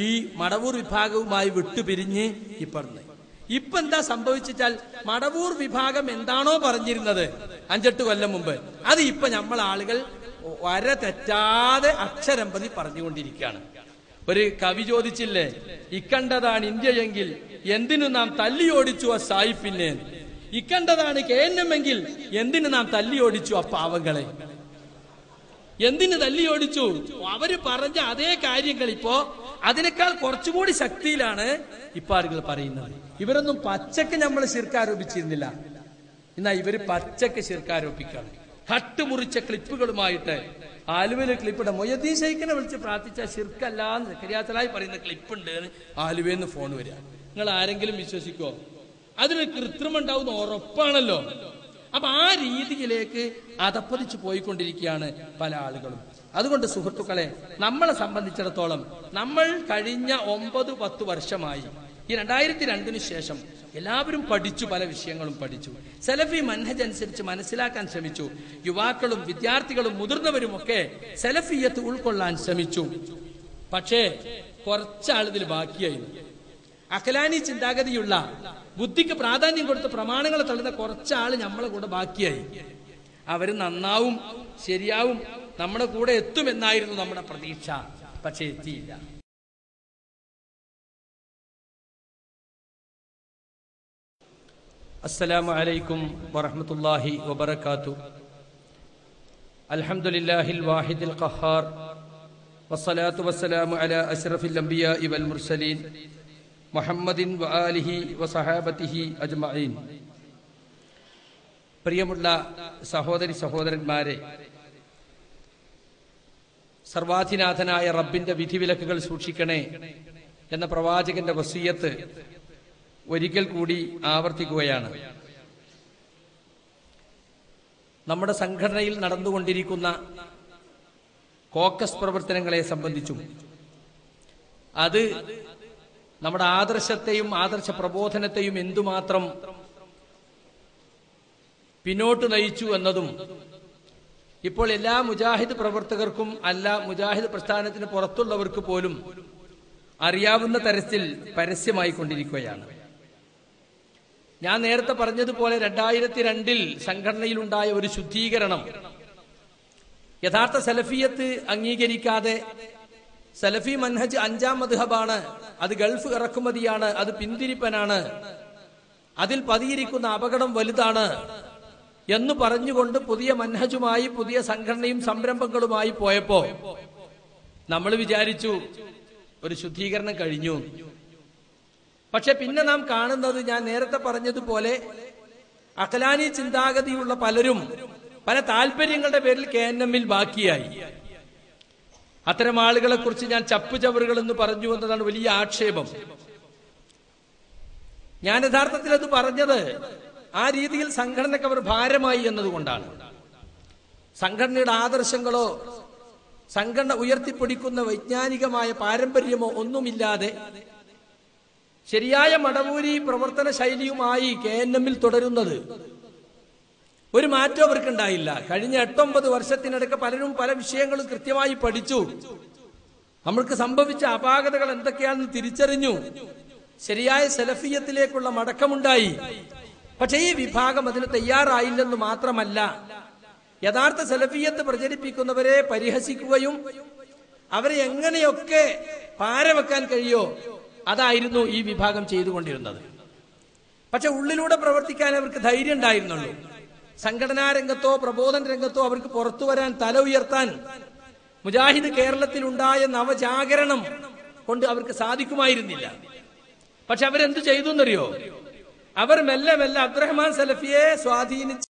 ഈ മടവൂർ വിഭാഗവുമായി വിട്ടുപിരിഞ്ഞ് ഇപ്പറഞ്ഞത്. ഇപ്പൊ എന്താ സംഭവിച്ചാൽ, മടവൂർ വിഭാഗം എന്താണോ പറഞ്ഞിരുന്നത് 5-8 കൊല്ലം മുമ്പ്, അത് ഇപ്പൊ നമ്മൾ ആളുകൾ വര തെറ്റാതെ അക്ഷരം പ്രതി പറഞ്ഞുകൊണ്ടിരിക്കുകയാണ്. ഒരു കവി ചോദിച്ചില്ലേ, ഇക്കണ്ടതാണ് ഇന്ത്യയെങ്കിൽ എന്തിനു നാം തല്ലിയോടിച്ചു ആ സായിപ്പിനെ, ഇക്കണ്ടതാണ് KNM എങ്കിൽ എന്തിനു നാം തല്ലിയോടിച്ചു ആ പാവങ്ങളെ. എന്തിന് തല്ലിയോടിച്ചു? അവര് പറഞ്ഞ അതേ കാര്യങ്ങൾ ഇപ്പോ അതിനേക്കാൾ കുറച്ചുകൂടി ശക്തിയിലാണ് ഇപ്പൊ ആളുകൾ പറയുന്നത്. ഇവരൊന്നും പച്ചക്ക് നമ്മൾ ശിർക്കാരോപിച്ചിരുന്നില്ല, എന്നാ ഇവര് പച്ചക്ക് ശിർക്കാരോപിക്കാണ്. കട്ടുമുറിച്ച ക്ലിപ്പുകളുമായിട്ട് ആലുവയിലെ ക്ലിപ്പിടെ മൊയ്യദ്ദീൻ ശൈഖിനെ വിളിച്ച് പ്രാർത്ഥിച്ച ശിർക്കല്ലാന്ന് സക്കരിയാത്തലായി പറയുന്ന ക്ലിപ്പുണ്ട് എന്ന് ആലുവയെന്ന് ഫോൺ വരിക. നിങ്ങൾ ആരെങ്കിലും വിശ്വസിക്കോ? അതിനൊരു കൃത്രിമം ഉണ്ടാവുന്ന ഉറപ്പാണല്ലോ. അപ്പൊ ആ രീതിയിലേക്ക് അതപ്പതിച്ചു പോയിക്കൊണ്ടിരിക്കുകയാണ് പല ആളുകളും. അതുകൊണ്ട് സുഹൃത്തുക്കളെ, നമ്മളെ സംബന്ധിച്ചിടത്തോളം നമ്മൾ കഴിഞ്ഞ 9-10 വർഷമായി, ഈ 2002 ശേഷം എല്ലാവരും പഠിച്ചു, പല വിഷയങ്ങളും പഠിച്ചു. സലഫി മൻഹജ് അനുസരിച്ച് മനസ്സിലാക്കാൻ ശ്രമിച്ചു. യുവാക്കളും വിദ്യാർത്ഥികളും മുതിർന്നവരും ഒക്കെ സലഫിയത്ത് ഉൾക്കൊള്ളാൻ ശ്രമിച്ചു. പക്ഷേ കുറച്ചാളിതിൽ ബാക്കിയായിരുന്നു. അഖലാനി ചിന്താഗതിയുള്ള, ബുദ്ധിക്ക് പ്രാധാന്യം കൊടുത്ത പ്രമാണങ്ങൾ തള്ളുന്ന കുറച്ചാള് നമ്മളെ കൂടെ ബാക്കിയായി. അവര് നന്നാവും, ശരിയാവും, നമ്മുടെ കൂടെ എത്തുമെന്നായിരുന്നു നമ്മുടെ പ്രതീക്ഷ. പക്ഷെ എത്തിയില്ല. അസ്സലാമു അലൈക്കും വറഹ്മത്തുള്ളാഹി വബറകാതുഹു. അൽഹംദുലില്ലാഹിൽ വാഹിദിൽ ഖഹാർ വസ്സലാത്തു വസ്സലാമു അലാ അശ്റഫിൽ അംബിയാഇ വൽ മുർസലീൻ മുഹമ്മദിൻ വആലിഹി വസഹാബത്തിഹി അജ്മഈൻ. പ്രിയമുള്ള സഹോദരി സഹോദരന്മാരെ, സർവാധിനാഥനായ റബ്ബിന്റെ വിധിവിലക്കുകൾ സൂക്ഷിക്കണേ എന്ന പ്രവാചകന്റെ വസിയ്യത്ത് ഒരിക്കൽ കൂടി ആവർത്തിക്കുകയാണ്. നമ്മുടെ സംഘടനയിൽ നടന്നുകൊണ്ടിരിക്കുന്ന കോക്കസ് പ്രവർത്തനങ്ങളെ സംബന്ധിച്ചും അത് നമ്മുടെ ആദർശത്തെയും ആദർശ പ്രബോധനത്തെയും എന്തുമാത്രം പിന്നോട്ട് നയിച്ചു എന്നതും ഇപ്പോൾ എല്ലാ മുജാഹിദ് പ്രവർത്തകർക്കും അല്ല, മുജാഹിദ് പ്രസ്ഥാനത്തിന് പുറത്തുള്ളവർക്ക് പോലും അറിയാവുന്ന തരത്തിൽ പരസ്യമായി കൊണ്ടിരിക്കുകയാണ്. ഞാൻ നേരത്തെ പറഞ്ഞതുപോലെ 2002 സംഘടനയിലുണ്ടായ ഒരു ശുദ്ധീകരണം യഥാർത്ഥ സലഫിയത്ത് അംഗീകരിക്കാതെ സലഫി മൻഹജ് 5-ാം മദ്ഹബാണ്, അത് ഗൾഫ് ഇറക്കുമതിയാണ്, അത് പിന്തിരിപ്പനാണ്, അതിൽ പതിയിരിക്കുന്ന അപകടം വലുതാണ് എന്ന് പറഞ്ഞുകൊണ്ട് പുതിയ മൻഹജുമായി പുതിയ സംഘടനയും സംരംഭങ്ങളുമായി പോയപ്പോ നമ്മൾ വിചാരിച്ചു ഒരു ശുദ്ധീകരണം കഴിഞ്ഞു. പക്ഷെ പിന്നെ നാം കാണുന്നത്, ഞാൻ നേരത്തെ പറഞ്ഞതുപോലെ അഖലാനി ചിന്താഗതിയുള്ള പലരും പല താല്പര്യങ്ങളുടെ പേരിൽ KNM-ൽ ബാക്കിയായി. അത്തരം ആളുകളെ കുറിച്ച് ഞാൻ ചപ്പുചവറുകൾ എന്ന് പറഞ്ഞു എന്നതാണ് വലിയ ആക്ഷേപം. ഞാൻ യഥാർത്ഥത്തിൽ അത് പറഞ്ഞത് ആ രീതിയിൽ സംഘടനയ്ക്ക് അവർ ഭാരമായി എന്നതുകൊണ്ടാണ്. സംഘടനയുടെ ആദർശങ്ങളോ സംഘടന ഉയർത്തിപ്പിടിക്കുന്ന വൈജ്ഞാനികമായ പാരമ്പര്യമോ ഒന്നുമില്ലാതെ ശരിയായ മടവൂരി പ്രവർത്തന ശൈലിയുമായി KNM-ൽ തുടരുന്നത് ഒരു മാറ്റം അവർക്ക് ഉണ്ടായില്ല. കഴിഞ്ഞ 8-9 വർഷത്തിനിടയ്ക്ക് പലരും പല വിഷയങ്ങളും കൃത്യമായി പഠിച്ചു. നമ്മൾക്ക് സംഭവിച്ച അപാകതകൾ എന്തൊക്കെയാണെന്ന് തിരിച്ചറിഞ്ഞു. ശരിയായ സലഫിയത്തിലേക്കുള്ള മടക്കമുണ്ടായി. പക്ഷേ ഈ വിഭാഗം അതിന് തയ്യാറായില്ലെന്ന് മാത്രമല്ല, യഥാർത്ഥ സലഫിയത്ത് പ്രചരിപ്പിക്കുന്നവരെ പരിഹസിക്കുകയും അവരെ എങ്ങനെയൊക്കെ പാരവെക്കാൻ കഴിയോ അതായിരുന്നു ഈ വിഭാഗം ചെയ്തുകൊണ്ടിരുന്നത്. പക്ഷെ ഉള്ളിലൂടെ പ്രവർത്തിക്കാൻ അവർക്ക് ധൈര്യം ഉണ്ടായിരുന്നുള്ളൂ. സംഘടനാ രംഗത്തോ പ്രബോധന രംഗത്തോ അവർക്ക് പുറത്തു വരാൻ, തല ഉയർത്താൻ മുജാഹിദ് കേരളത്തിൽ ഉണ്ടായ നവജാഗരണം കൊണ്ട് അവർക്ക് സാധിക്കുമായിരുന്നില്ല. പക്ഷെ അവരെന്ത് ചെയ്തു എന്നറിയോ? അവർ മെല്ലെ മെല്ലെ അബ്ദുറഹ്മാൻ സലഫിയെ സ്വാധീനിച്ച്